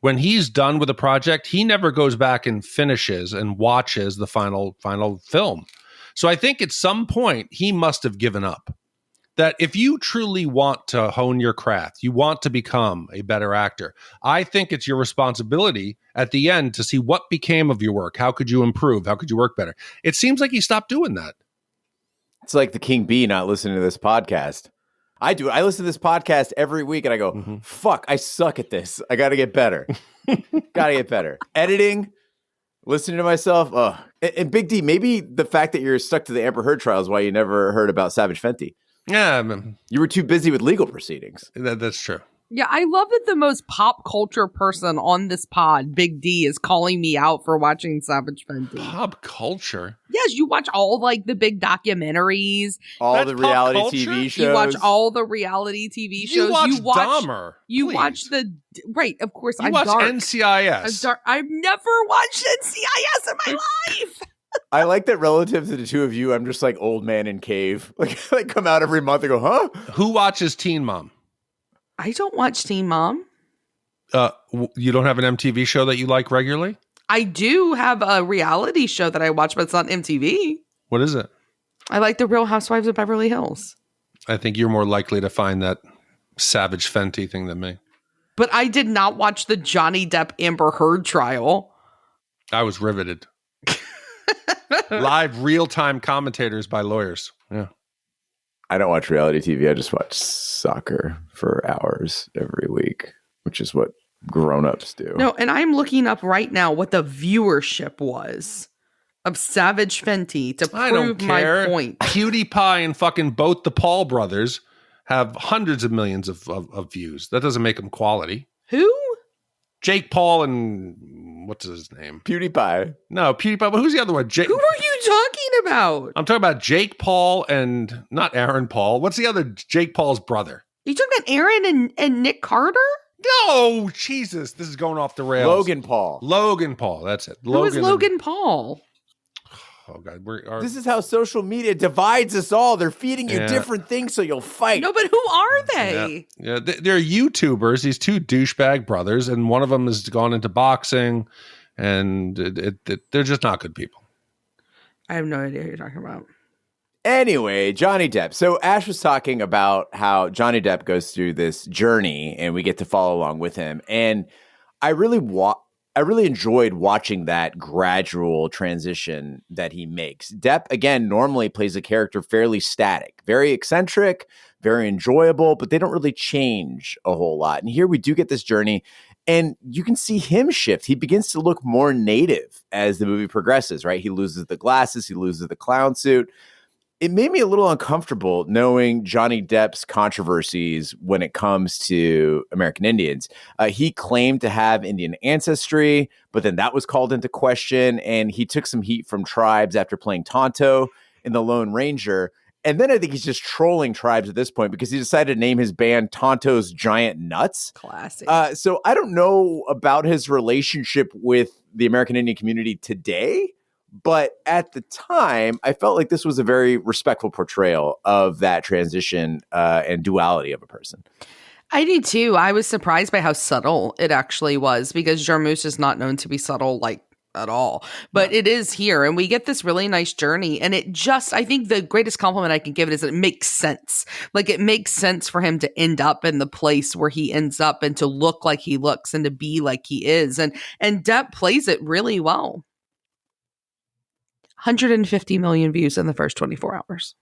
When he's done with a project, he never goes back and finishes and watches the final film. So I think at some point he must have given up. That if you truly want to hone your craft, you want to become a better actor, I think it's your responsibility at the end to see what became of your work. How could you improve? How could you work better? It seems like he stopped doing that. It's like the King Bee not listening to this podcast. I do. I listen to this podcast every week and I go, fuck, I suck at this. I got to get better. Got to get better. Editing, listening to myself. And Big D, maybe the fact that you're stuck to the Amber Heard trial is why you never heard about Savage Fenty. Yeah. You were too busy with legal proceedings. That's true. Yeah, I love that the most pop culture person on this pod, Big D, is calling me out for watching Savage Fenty. Pop culture? Yes, you watch all like the big documentaries. All That's the reality pop culture? TV shows. You watch all the reality TV shows. You watch Dahmer. You please. watch the right, of course. You I'm watch dark. NCIS. I've never watched NCIS in my life. I like that relative to the two of you, I'm just like old man in cave. Like I come out every month and go, huh? Who watches Teen Mom? I don't watch Teen Mom. You don't have an MTV show that you like regularly? I do have a reality show that I watch, but it's on MTV. What is it? I like The Real Housewives of Beverly Hills. I think you're more likely to find that Savage Fenty thing than me. But I did not watch the Johnny Depp Amber Heard trial. I was riveted. Live real-time commentators by lawyers. Yeah. I don't watch reality TV. I just watch soccer for hours every week, which is what grown-ups do. No, and I'm looking up right now what the viewership was of Savage Fenty to I don't prove my care. point. PewDiePie and fucking both the Paul brothers have hundreds of millions of views. That doesn't make them quality. Who? Jake Paul and what's his name? PewDiePie. No, PewDiePie. But who's the other one? Who are you talking about? I'm talking about Jake Paul and not Aaron Paul. What's the other Jake Paul's brother? Are you talking about Aaron and Nick Carter? No, Jesus. This is going off the rails. Logan Paul. Logan Paul. That's it. Who is Logan Paul? Oh, God. This is how social media divides us all. They're feeding you different things so you'll fight. No, but who are they? Yeah, they're YouTubers, these two douchebag brothers, and one of them has gone into boxing, and they're just not good people. I have no idea who you're talking about. Anyway, Johnny Depp. So Ash was talking about how Johnny Depp goes through this journey and we get to follow along with him. And I really enjoyed watching that gradual transition that he makes. Depp, again, normally plays a character fairly static, very eccentric, very enjoyable, but they don't really change a whole lot. And here we do get this journey, and you can see him shift. He begins to look more native as the movie progresses, right? He loses the glasses, he loses the clown suit. It made me a little uncomfortable knowing Johnny Depp's controversies when it comes to American Indians. He claimed to have Indian ancestry, but then that was called into question, and he took some heat from tribes after playing Tonto in The Lone Ranger. And then I think he's just trolling tribes at this point because he decided to name his band Tonto's Giant Nuts. Classic. So I don't know about his relationship with the American Indian community today, but at the time, I felt like this was a very respectful portrayal of that transition and duality of a person. I do too. I was surprised by how subtle it actually was because Jarmusch is not known to be subtle like at all. But it is here, and we get this really nice journey. And it just, I think the greatest compliment I can give it is that it makes sense. Like it makes sense for him to end up in the place where he ends up and to look like he looks and to be like he is. And Depp plays it really well. 150 million views in the first 24 hours.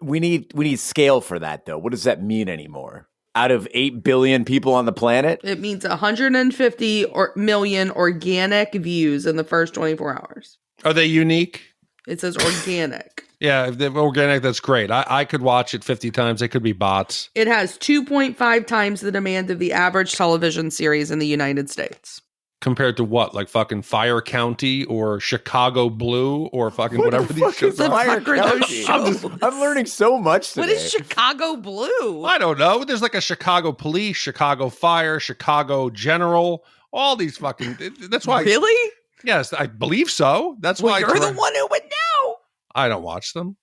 We need scale for that, though. What does that mean anymore? Out of 8 billion people on the planet? It means 150 million organic views in the first 24 hours. Are they unique? It says organic. Yeah, if they're organic, that's great. I could watch it 50 times. They could be bots. It has 2.5 times the demand of the average television series in the United States. Compared to what? Like fucking Fire County or Chicago Blue or fucking whatever these shows the are. fuck are those shows? I'm learning so much today. What is Chicago Blue? I don't know. There's like a Chicago Police, Chicago Fire, Chicago General, all these fucking... That's why... Really? Yes, I believe so. That's why... You're the one who would know. I don't watch them.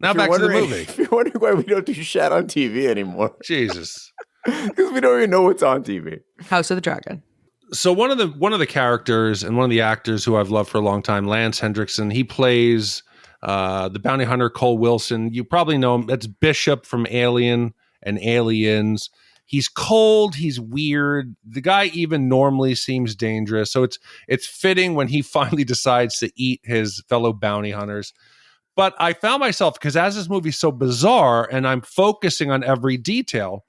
Now If you're back to the wondering- movie. If you're wondering why we don't do Shat on TV anymore, Jesus. because we don't even know what's on TV. House of the Dragon. So one of the characters and one of the actors who I've loved for a long time, Lance Hendrickson, he plays the bounty hunter Cole Wilson. You probably know him. That's Bishop from Alien and Aliens. He's cold. He's weird. The guy even normally seems dangerous. So it's fitting when he finally decides to eat his fellow bounty hunters. But I found myself, because as this movie's so bizarre and I'm focusing on every detail,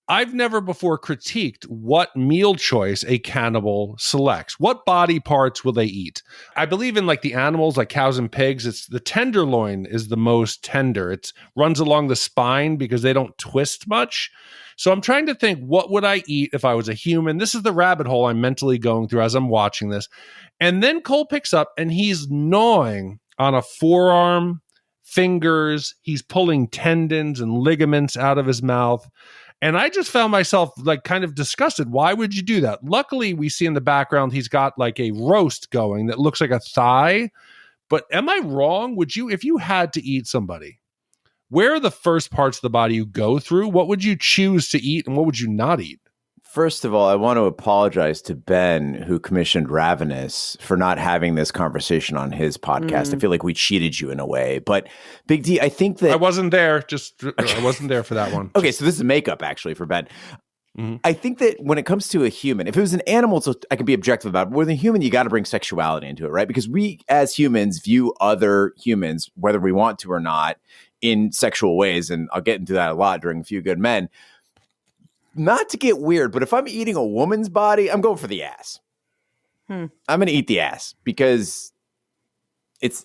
I've never before critiqued what meal choice a cannibal selects. What body parts will they eat? I believe in like the animals, like cows and pigs, it's the tenderloin is the most tender. It runs along the spine because they don't twist much. So I'm trying to think, what would I eat if I was a human? This is the rabbit hole I'm mentally going through as I'm watching this. And then Cole picks up and he's gnawing on a forearm, fingers. He's pulling tendons and ligaments out of his mouth. And I just found myself like kind of disgusted. Why would you do that? Luckily, we see in the background, he's got like a roast going that looks like a thigh. But am I wrong? Would you, if you had to eat somebody, where are the first parts of the body you go through? What would you choose to eat and what would you not eat? First of all, I want to apologize to Ben, who commissioned Ravenous, for not having this conversation on his podcast. I feel like we cheated you in a way. But Big D, I think that... I wasn't there. I wasn't there for that one. Okay, so this is makeup, actually, for Ben. Mm-hmm. I think that when it comes to a human, if it was an animal, so I can be objective about it. But with a human, you got to bring sexuality into it, right? Because we, as humans, view other humans, whether we want to or not, in sexual ways. And I'll get into that a lot during A Few Good Men. Not to get weird, but if I'm eating a woman's body, I'm going for the ass. I'm going to eat the ass because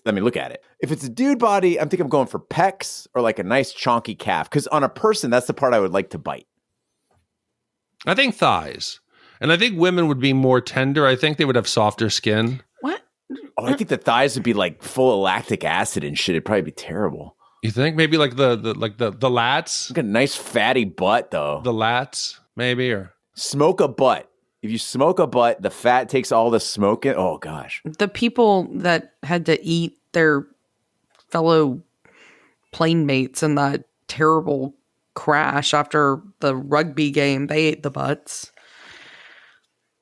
look at it. If it's a dude body, I'm going for pecs or like a nice chonky calf. Because on a person, that's the part I would like to bite. I think thighs. And I think women would be more tender. I think they would have softer skin. What? Oh, I think the thighs would be like full of lactic acid and shit. It'd probably be terrible. You think maybe like the lats? Like a nice fatty butt, though. The lats, maybe, or smoke a butt. If you smoke a butt, the fat takes all the smoke in. Oh gosh. The people that had to eat their fellow plane mates in that terrible crash after the rugby game, they ate the butts.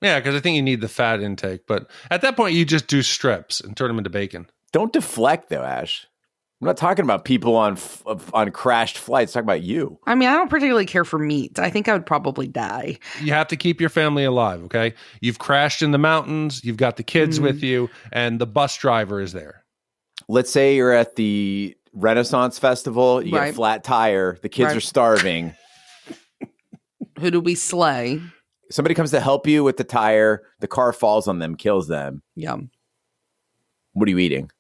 Yeah, because I think you need the fat intake. But at that point, you just do strips and turn them into bacon. Don't deflect, though, Ash. I'm not talking about people on crashed flights. I'm talking about you. I mean, I don't particularly care for meat. I think I would probably die. You have to keep your family alive, okay? You've crashed in the mountains. You've got the kids with you, and the bus driver is there. Let's say you're at the Renaissance Festival. You get Right. a flat tire. The kids are starving. Who do we slay? Somebody comes to help you with the tire. The car falls on them, kills them. Yum. What are you eating?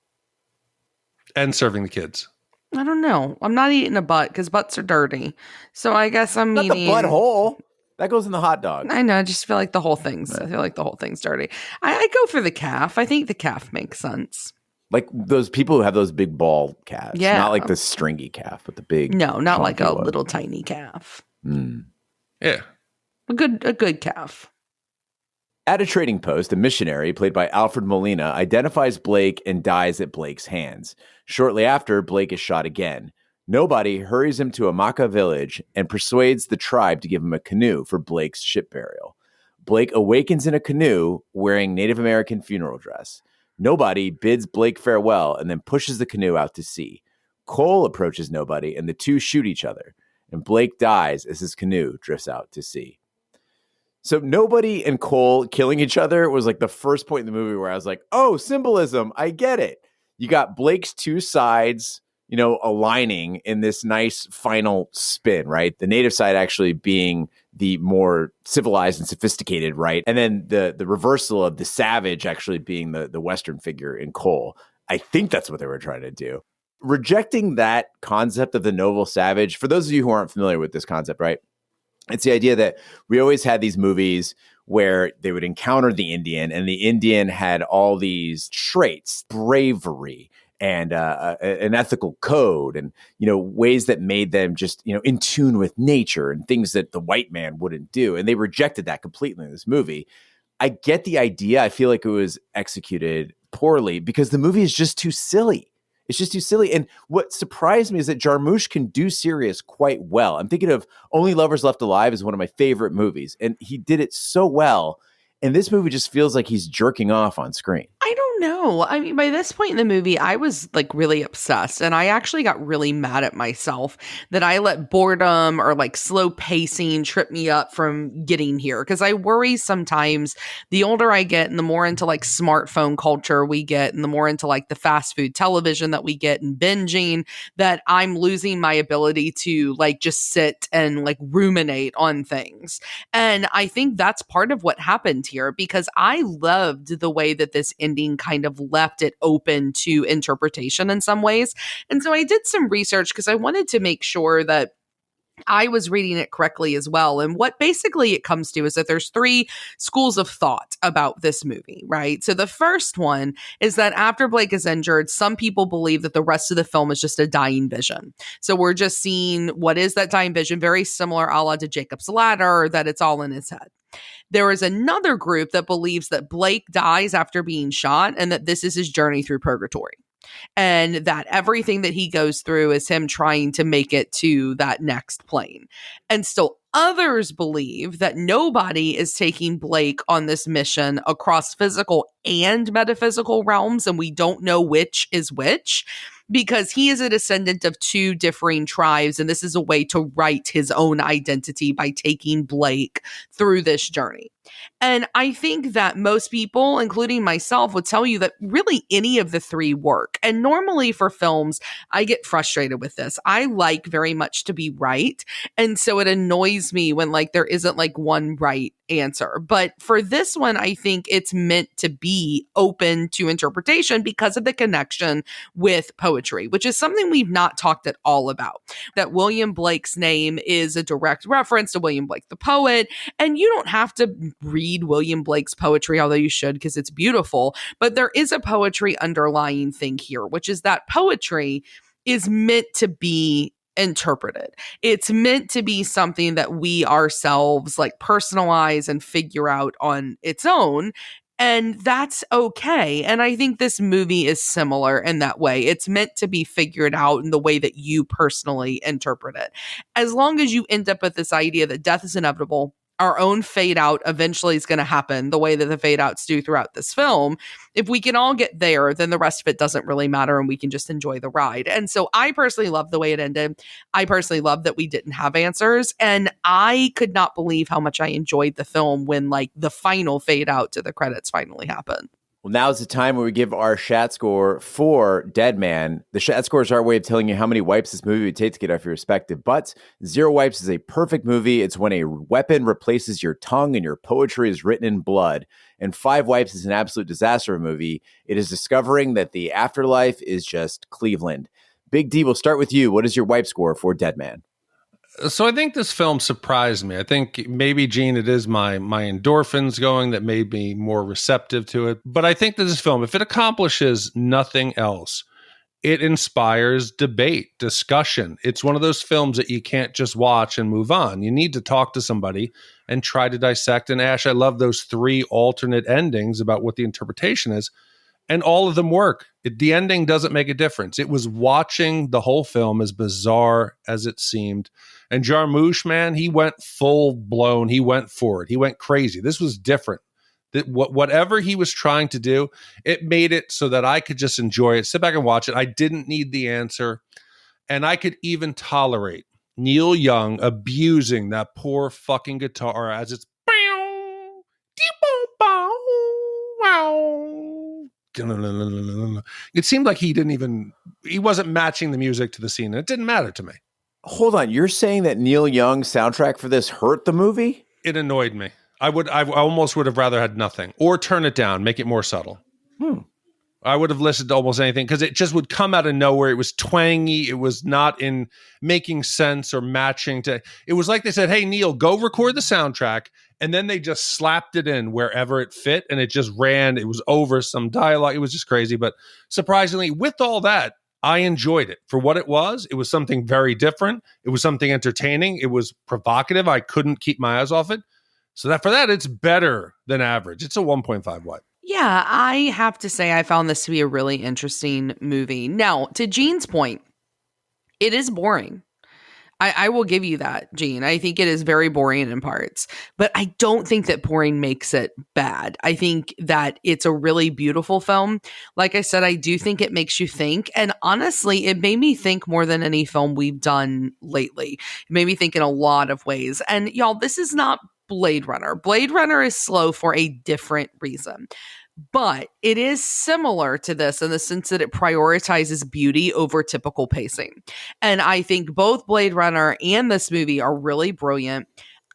And serving the kids. I don't know. I'm not eating a butt because butts are dirty. So I guess I'm Not eating the butthole. That goes in the hot dog. I know. I just feel like the whole thing's. I feel like the whole thing's dirty. I go for the calf. I think the calf makes sense. Like those people who have those big ball calves. Yeah. Not like the stringy calf, but the big. No, not like a chunky one. little tiny calf. Yeah. A good calf. At a trading post, a missionary, played by Alfred Molina, identifies Blake and dies at Blake's hands. Shortly after, Blake is shot again. Nobody hurries him to Amaka village and persuades the tribe to give him a canoe for Blake's ship burial. Blake awakens in a canoe wearing Native American funeral dress. Nobody bids Blake farewell and then pushes the canoe out to sea. Cole approaches Nobody and the two shoot each other, and Blake dies as his canoe drifts out to sea. So nobody and Cole killing each other was like the first point in the movie where I was like, oh, symbolism. I get it. You got Blake's two sides, aligning in this nice final spin, right? The native side actually being the more civilized and sophisticated, right? And then the reversal of the savage actually being the Western figure in Cole. I think that's what they were trying to do. Rejecting that concept of the noble savage, for those of you who aren't familiar with this concept, right? It's the idea that we always had these movies where they would encounter the Indian, and the Indian had all these traits, bravery, and an ethical code, and ways that made them just in tune with nature and things that the white man wouldn't do. And they rejected that completely in this movie. I get the idea. I feel like it was executed poorly because the movie is just too silly. It's just too silly. And what surprised me is that Jarmusch can do serious quite well. I'm thinking of Only Lovers Left Alive as one of my favorite movies, and he did it so well. And this movie just feels like he's jerking off on screen. I don't know. I mean, by this point in the movie, I was like really obsessed, and I actually got really mad at myself that I let boredom or like slow pacing trip me up from getting here. Because I worry sometimes the older I get and the more into like smartphone culture we get and the more into like the fast food television that we get and binging, that I'm losing my ability to like just sit and like ruminate on things. And I think that's part of what happened here, because I loved the way that this ending kind of left it open to interpretation in some ways. And so I did some research because I wanted to make sure that I was reading it correctly as well. And what basically it comes to is that there's three schools of thought about this movie, right? So the first one is that after Blake is injured, some people believe that the rest of the film is just a dying vision. So we're just seeing what is that dying vision, very similar a la to Jacob's Ladder, that it's all in his head. There is another group that believes that Blake dies after being shot and that this is his journey through purgatory. And that everything that he goes through is him trying to make it to that next plane. And still others believe that nobody is taking Blake on this mission across physical and metaphysical realms, and we don't know which is which, because he is a descendant of two differing tribes, and this is a way to write his own identity by taking Blake through this journey. And I think that most people, including myself, would tell you that really any of the three work. And normally for films, I get frustrated with this. I like very much to be right. And so it annoys me when like there isn't like one right answer. But for this one, I think it's meant to be open to interpretation because of the connection with poetry, which is something we've not talked at all about. That William Blake's name is a direct reference to William Blake, the poet. And you don't have to read William Blake's poetry, although you should because it's beautiful. But there is a poetry underlying thing here, which is that poetry is meant to be interpreted. It's meant to be something that we ourselves like personalize and figure out on its own. And that's okay. And I think this movie is similar in that way. It's meant to be figured out in the way that you personally interpret it. As long as you end up with this idea that death is inevitable, our own fade out eventually is going to happen the way that the fade outs do throughout this film. If we can all get there, then the rest of it doesn't really matter and we can just enjoy the ride. And so I personally love the way it ended. I personally love that we didn't have answers. And I could not believe how much I enjoyed the film when like the final fade out to the credits finally happened. Well, now is the time where we give our Shat score for Dead Man. The Shat score is our way of telling you how many wipes this movie would take to get off your respective butts. 0 wipes is a perfect movie. It's when a weapon replaces your tongue and your poetry is written in blood. And 5 wipes is an absolute disaster movie. It is discovering that the afterlife is just Cleveland. Big D, we'll start with you. What is your wipe score for Dead Man? So I think this film surprised me. I think maybe, Gene, it is my endorphins going that made me more receptive to it. But I think that this film, if it accomplishes nothing else, it inspires debate, discussion. It's one of those films that you can't just watch and move on. You need to talk to somebody and try to dissect. And Ash, I love those 3 alternate endings about what the interpretation is. And all of them work. The ending doesn't make a difference. It was watching the whole film, as bizarre as it seemed. And Jarmusch, man, he went full blown. He went for it. He went crazy. This was different. That whatever he was trying to do, it made it so that I could just enjoy it, sit back and watch it. I didn't need the answer. And I could even tolerate Neil Young abusing that poor fucking guitar as it's It seemed like he wasn't matching the music to the scene. It didn't matter to me. Hold on, you're saying that Neil Young's soundtrack for this hurt the movie? It annoyed me. I almost would have rather had nothing, or turn it down, make it more subtle. I would have listened to almost anything because it just would come out of nowhere. It was twangy. It was not in making sense or matching to. It was like they said, "Hey Neil, go record the soundtrack," and then they just slapped it in wherever it fit, and it just ran. It was over some dialogue. It was just crazy, but surprisingly, with all that, I enjoyed it for what it was. It was something very different. It was something entertaining. It was provocative. I couldn't keep my eyes off it. So for that, it's better than average. It's a 1.5 wipe. Yeah, I have to say I found this to be a really interesting movie. Now, to Gene's point, it is boring. I will give you that, Gene. I think it is very boring in parts, but I don't think that boring makes it bad. I think that it's a really beautiful film. Like I said, I do think it makes you think. And honestly, it made me think more than any film we've done lately. It made me think in a lot of ways. And y'all, this is not Blade Runner. Blade Runner is slow for a different reason. But it is similar to this in the sense that it prioritizes beauty over typical pacing. And I think both Blade Runner and this movie are really brilliant.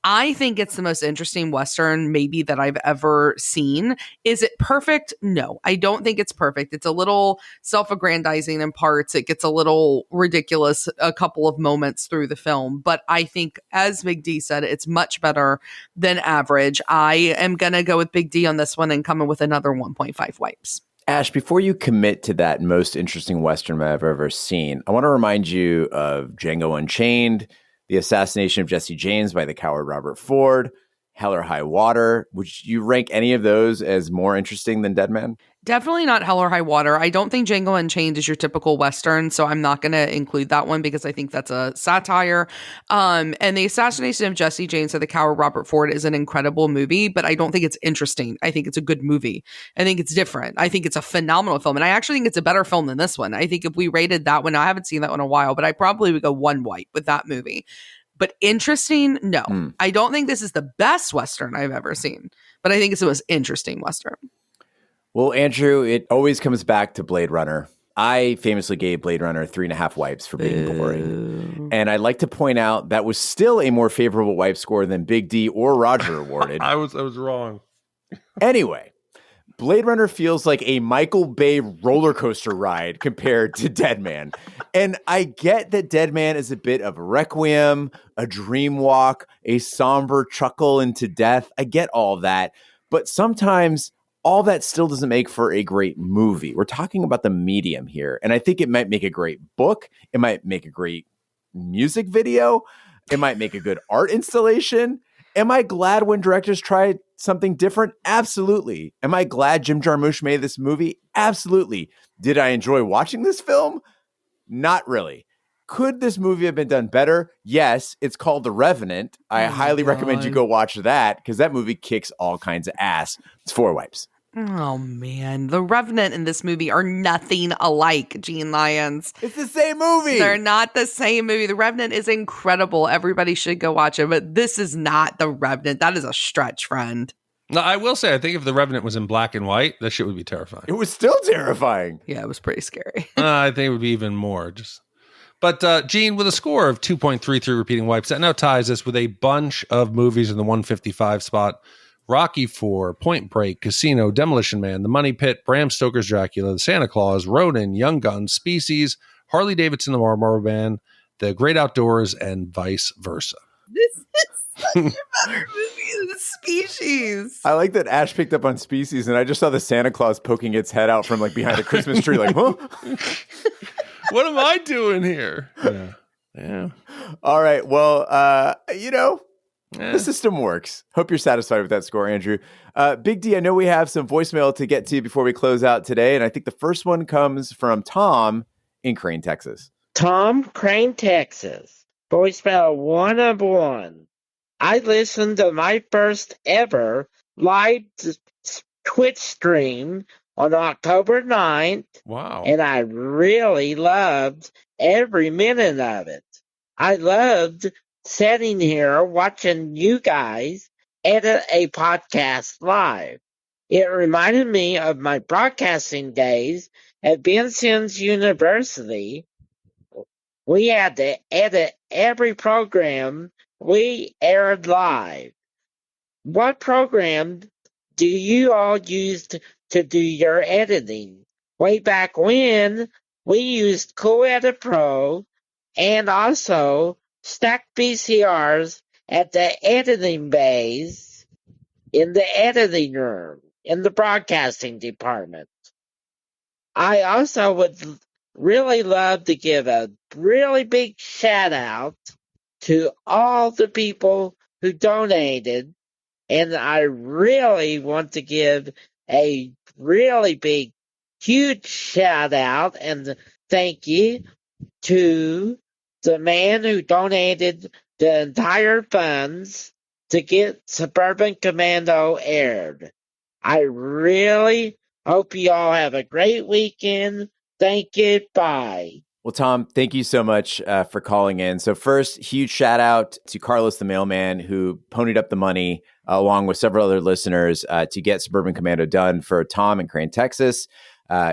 I think it's the most interesting Western maybe that I've ever seen. Is it perfect? No, I don't think it's perfect. It's a little self-aggrandizing in parts. It gets a little ridiculous a couple of moments through the film. But I think, as Big D said, it's much better than average. I am going to go with Big D on this one and come in with another 1.5 wipes. Ash, before you commit to that most interesting Western I've ever seen, I want to remind you of Django Unchained, The Assassination of Jesse James by the coward Robert Ford, Hell or High Water. Would you rank any of those as more interesting than Dead Man? Definitely not Hell or High Water. I don't think Django Unchained is your typical Western, so I'm not going to include that one because I think that's a satire. And The Assassination of Jesse James by the coward Robert Ford is an incredible movie, but I don't think it's interesting. I think it's a good movie. I think it's different. I think it's a phenomenal film, and I actually think it's a better film than this one. I think if we rated that one, I haven't seen that one in a while, but I probably would go one wipe with that movie. But interesting? No. I don't think this is the best Western I've ever seen, but I think it's the most interesting Western. Well, Andrew, it always comes back to Blade Runner. I famously gave Blade Runner 3.5 wipes for being boring. And I'd like to point out that was still a more favorable wipe score than Big D or Roger awarded. I was wrong. Anyway, Blade Runner feels like a Michael Bay roller coaster ride compared to Dead Man. And I get that Dead Man is a bit of a requiem, a dream walk, a somber chuckle into death. I get all that. But sometimes all that still doesn't make for a great movie. We're talking about the medium here. And I think it might make a great book. It might make a great music video. It might make a good art installation. Am I glad when directors tried something different? Absolutely. Am I glad Jim Jarmusch made this movie? Absolutely. Did I enjoy watching this film? Not really. Could this movie have been done better? Yes. It's called The Revenant. I highly recommend you go watch that because that movie kicks all kinds of ass. It's 4 wipes. Oh, man. The Revenant and this movie are nothing alike, Gene Lyons. It's the same movie. They're not the same movie. The Revenant is incredible. Everybody should go watch it, but this is not The Revenant. That is a stretch, friend. No, I will say, I think if The Revenant was in black and white, that shit would be terrifying. It was still terrifying. Yeah, it was pretty scary. I think it would be even more. But Gene, with a score of 2.33 repeating wipes, that now ties us with a bunch of movies in the 155 spot. Rocky IV, Point Break, Casino, Demolition Man, The Money Pit, Bram Stoker's Dracula, The Santa Claus, Ronin, Young Guns, Species, Harley Davidson, The Marlboro Band, The Great Outdoors, and vice versa. This is such a better movie than Species. I like that Ash picked up on Species, and I just saw the Santa Claus poking its head out from like behind a Christmas tree, like, huh? What am I doing here? Yeah. All right. Well, the system works. Hope you're satisfied with that score, Andrew. Big D, I know we have some voicemail to get to before we close out today, and I think the first one comes from Tom in Crane, Texas. Tom, Crane, Texas. Voicemail 101. I listened to my first ever live Twitch stream on October 9th. Wow. And I really loved every minute of it. I loved sitting here watching you guys edit a podcast live. It reminded me of my broadcasting days at Vincennes University. We had to edit every program we aired live. What program do you all use to do your editing? Way back when, we used Cool Edit Pro and also stacked VCRs at the editing bays in the editing room in the broadcasting department. I also would really love to give a really big shout out to all the people who donated, and I really want to give a really big, huge shout out and thank you to the man who donated the entire funds to get Suburban Commando aired. I really hope you all have a great weekend. Thank you. Bye. Well, Tom, thank you so much for calling in. So first, huge shout out to Carlos the mailman who ponied up the money along with several other listeners to get Suburban Commando done for Tom in Crane, Texas.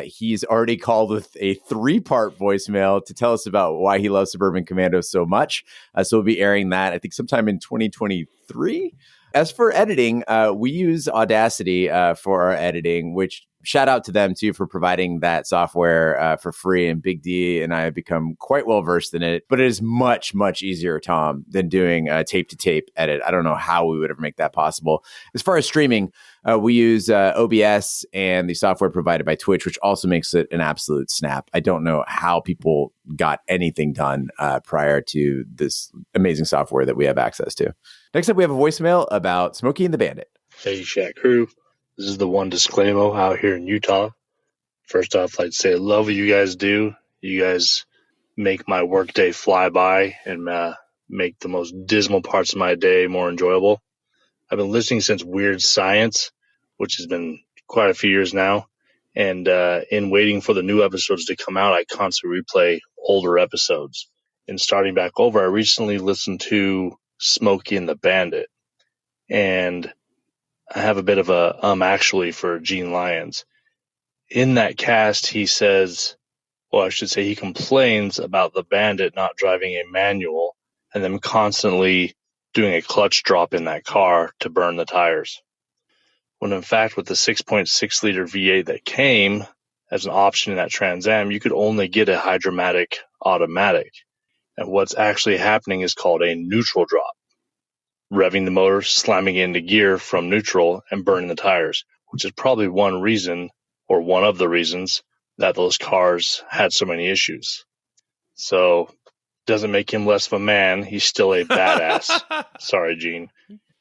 He's already called with a 3-part voicemail to tell us about why he loves Suburban Commando so much. So we'll be airing that, I think, sometime in 2023. As for editing, we use Audacity for our editing, which shout out to them too for providing that software for free. And Big D and I have become quite well versed in it, but it is much, much easier, Tom, than doing a tape to tape edit. I don't know how we would ever make that possible. As far as streaming, we use OBS and the software provided by Twitch, which also makes it an absolute snap. I don't know how people got anything done prior to this amazing software that we have access to. Next up, we have a voicemail about Smokey and the Bandit. Hey, Shat Crew. This is the one disclaimer out here in Utah. First off, I'd say I love what you guys do. You guys make my workday fly by and make the most dismal parts of my day more enjoyable. I've been listening since Weird Science, which has been quite a few years now. And in waiting for the new episodes to come out, I constantly replay older episodes. And starting back over, I recently listened to Smokey and the Bandit. And I have a bit of a actually for Gene Lyons. In that cast, he says, well, I should say he complains about the Bandit not driving a manual and them constantly doing a clutch drop in that car to burn the tires. When in fact, with the 6.6 liter V8 that came as an option in that Trans Am, you could only get a Hydromatic automatic. And what's actually happening is called a neutral drop. Revving the motor, slamming it into gear from neutral, and burning the tires, which is probably one reason, or one of the reasons, that those cars had so many issues. So, doesn't make him less of a man. He's still a badass. Sorry, Gene.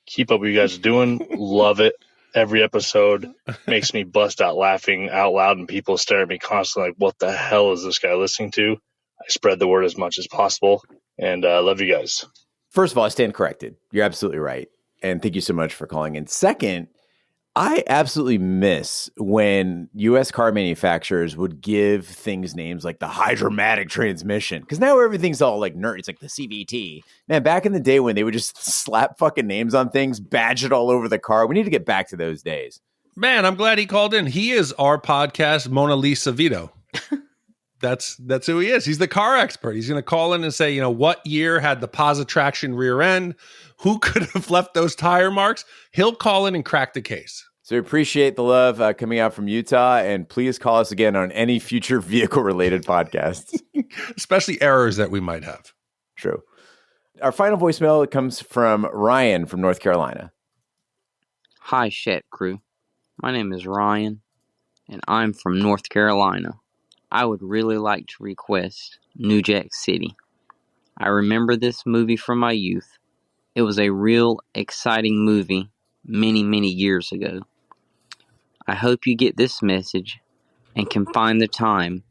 Keep up what you guys are doing. Love it. Every episode makes me bust out laughing out loud, and people stare at me constantly like, what the hell is this guy listening to? I spread the word as much as possible, and I love you guys. First of all, I stand corrected. You're absolutely right. And thank you so much for calling in. Second, I absolutely miss when U.S. car manufacturers would give things names like the Hydromatic transmission. Because now everything's all like nerd. It's like the CVT. Man, back in the day when they would just slap fucking names on things, badge it all over the car. We need to get back to those days. Man, I'm glad he called in. He is our podcast Mona Lisa Vito. That's who he is. He's the car expert. He's going to call in and say, you know, what year had the Positraction rear end? Who could have left those tire marks? He'll call in and crack the case. So we appreciate the love coming out from Utah, and please call us again on any future vehicle-related podcasts. Especially errors that we might have. True. Our final voicemail comes from Ryan from North Carolina. Hi, Shat Crew. My name is Ryan, and I'm from North Carolina. I would really like to request New Jack City. I remember this movie from my youth. It was a real exciting movie many, many years ago. I hope you get this message and can find the time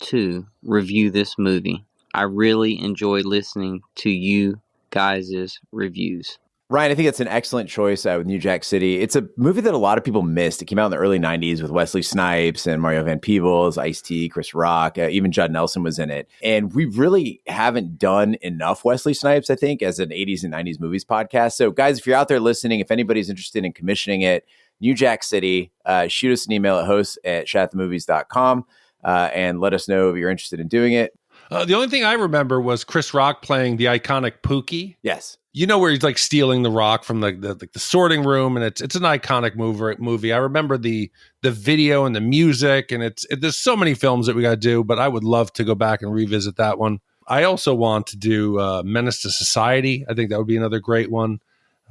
to review this movie. I really enjoy listening to you guys' reviews. Ryan, I think it's an excellent choice with New Jack City. It's a movie that a lot of people missed. It came out in the early 90s with Wesley Snipes and Mario Van Peebles, Ice-T, Chris Rock, even Judd Nelson was in it. And we really haven't done enough Wesley Snipes, I think, as an 80s and 90s movies podcast. So guys, if you're out there listening, if anybody's interested in commissioning it, New Jack City, shoot us an email at hosts@shatthemovies.com and let us know if you're interested in doing it. The only thing I remember was Chris Rock playing the iconic Pookie. Yes. You know, where he's like stealing the rock from the sorting room, and it's an iconic movie. I remember the video and the music, and there's so many films that we got to do, but I would love to go back and revisit that one. I also want to do Menace to Society. I think that would be another great one.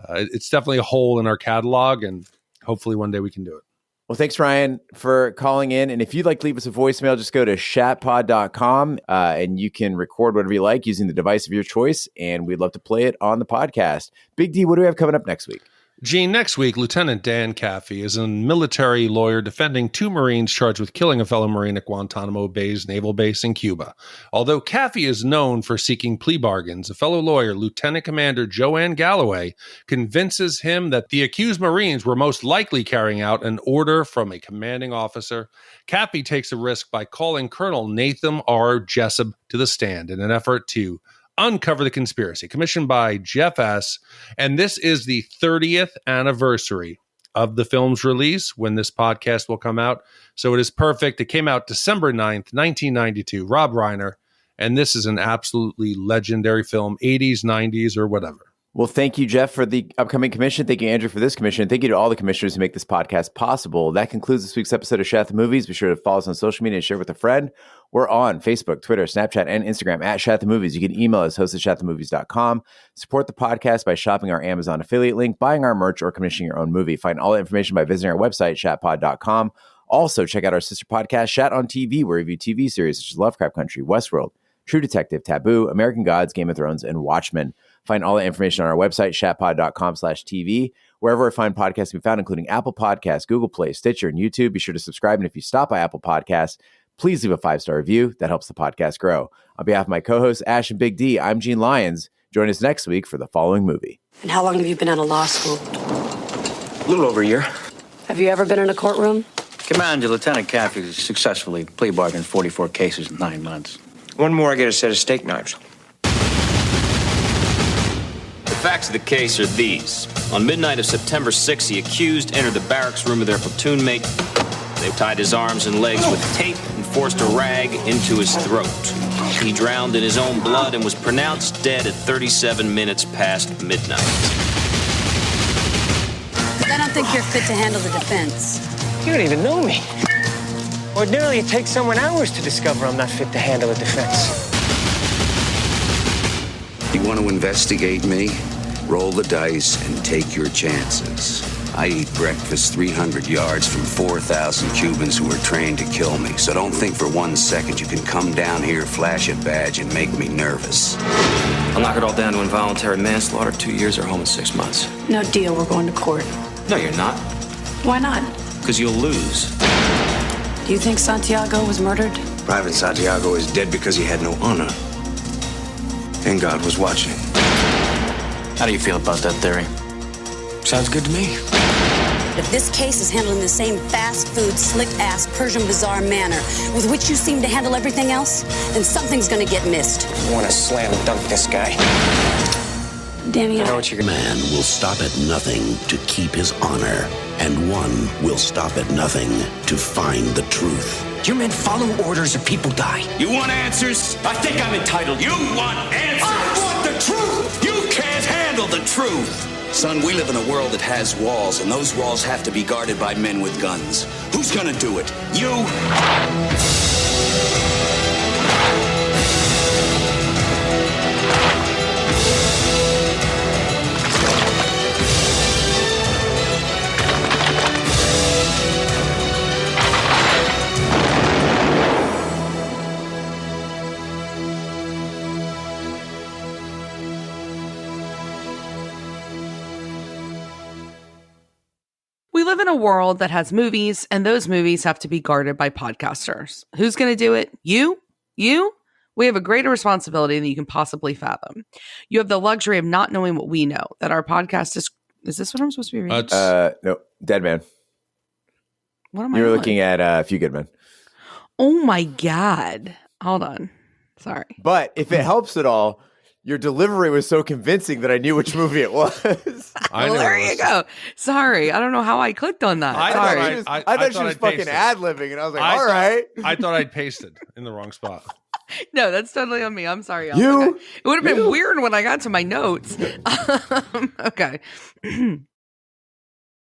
It's definitely a hole in our catalog, and hopefully one day we can do it. Well, thanks, Ryan, for calling in. And if you'd like to leave us a voicemail, just go to shatpod.com and you can record whatever you like using the device of your choice. And we'd love to play it on the podcast. Big D, what do we have coming up next week? Gene, next week, Lieutenant Dan Caffey is a military lawyer defending 2 Marines charged with killing a fellow Marine at Guantanamo Bay's naval base in Cuba. Although Caffey is known for seeking plea bargains, a fellow lawyer, Lieutenant Commander Joanne Galloway, convinces him that the accused Marines were most likely carrying out an order from a commanding officer. Caffey takes a risk by calling Colonel Nathan R. Jessup to the stand in an effort to uncover the conspiracy, commissioned by Jeff S. And this is the 30th anniversary of the film's release when this podcast will come out. So it is perfect. It came out December 9th, 1992, Rob Reiner. And this is an absolutely legendary film, 80s, 90s, or whatever. Well, thank you, Jeff, for the upcoming commission. Thank you, Andrew, for this commission. Thank you to all the commissioners who make this podcast possible. That concludes this week's episode of Shat the Movies. Be sure to follow us on social media and share with a friend. We're on Facebook, Twitter, Snapchat, and Instagram at Shat the Movies. You can email us, host@shatthemovies.com. Support the podcast by shopping our Amazon affiliate link, buying our merch, or commissioning your own movie. Find all the information by visiting our website, shatpod.com. Also, check out our sister podcast, Shat on TV, where we review TV series such as Lovecraft Country, Westworld, True Detective, Taboo, American Gods, Game of Thrones, and Watchmen. Find all the information on our website, shatpod.com/TV. Wherever fine podcasts can be found, including Apple Podcasts, Google Play, Stitcher, and YouTube. Be sure to subscribe. And if you stop by Apple Podcasts, please leave a 5-star review. That helps the podcast grow. On behalf of my co-hosts, Ash and Big D, I'm Gene Lyons. Join us next week for the following movie. And how long have you been out of law school? A little over a year. Have you ever been in a courtroom? Commander Lieutenant Caffey successfully plea bargained 44 cases in 9 months. One more, I get a set of steak knives. The facts of the case are these. On midnight of September 6th, the accused entered the barracks room of their platoon mate. They tied his arms and legs with tape and forced a rag into his throat. He drowned in his own blood and was pronounced dead at 37 minutes past midnight. I don't think you're fit to handle the defense. You don't even know me. Ordinarily, it takes someone hours to discover I'm not fit to handle a defense. You want to investigate me? Roll the dice and take your chances. I eat breakfast 300 yards from 4,000 Cubans who are trained to kill me. So don't think for 1 second you can come down here, flash a badge, and make me nervous. I'll knock it all down to involuntary manslaughter, 2 years or home in 6 months. No deal, we're going to court. No, you're not. Why not? Because you'll lose. Do you think Santiago was murdered? Private Santiago is dead because he had no honor. And God was watching. How do you feel about that theory? Sounds good to me. If this case is handled in the same fast food, slick-ass, Persian bazaar manner with which you seem to handle everything else, then something's gonna get missed. I want to slam dunk this guy. Danny, I know what you're gonna... Man will stop at nothing to keep his honor, and one will stop at nothing to find the truth. You men follow orders or people die. You want answers? I think I'm entitled. You want answers? I want the truth! You can't handle the truth! Son, we live in a world that has walls, and those walls have to be guarded by men with guns. Who's gonna do it? You? We live in a world that has movies, and those movies have to be guarded by podcasters. Who's going to do it? You? You? We have a greater responsibility than you can possibly fathom. You have the luxury of not knowing what we know, that our podcast is this what I'm supposed to be reading? No, Dead Man. What am You I were doing? looking at A Few Good Men. Oh my God. Hold on. Sorry. But if it helps at all, your delivery was so convincing that I knew which movie it was. Well, there you go. Sorry. I don't know how I clicked on that. Sorry. I thought she was fucking ad-libbing, and I was like, all right. I thought I'd pasted in the wrong spot. No, that's totally on me. I'm sorry, y'all. You? Okay. It would have been weird when I got to my notes. Okay.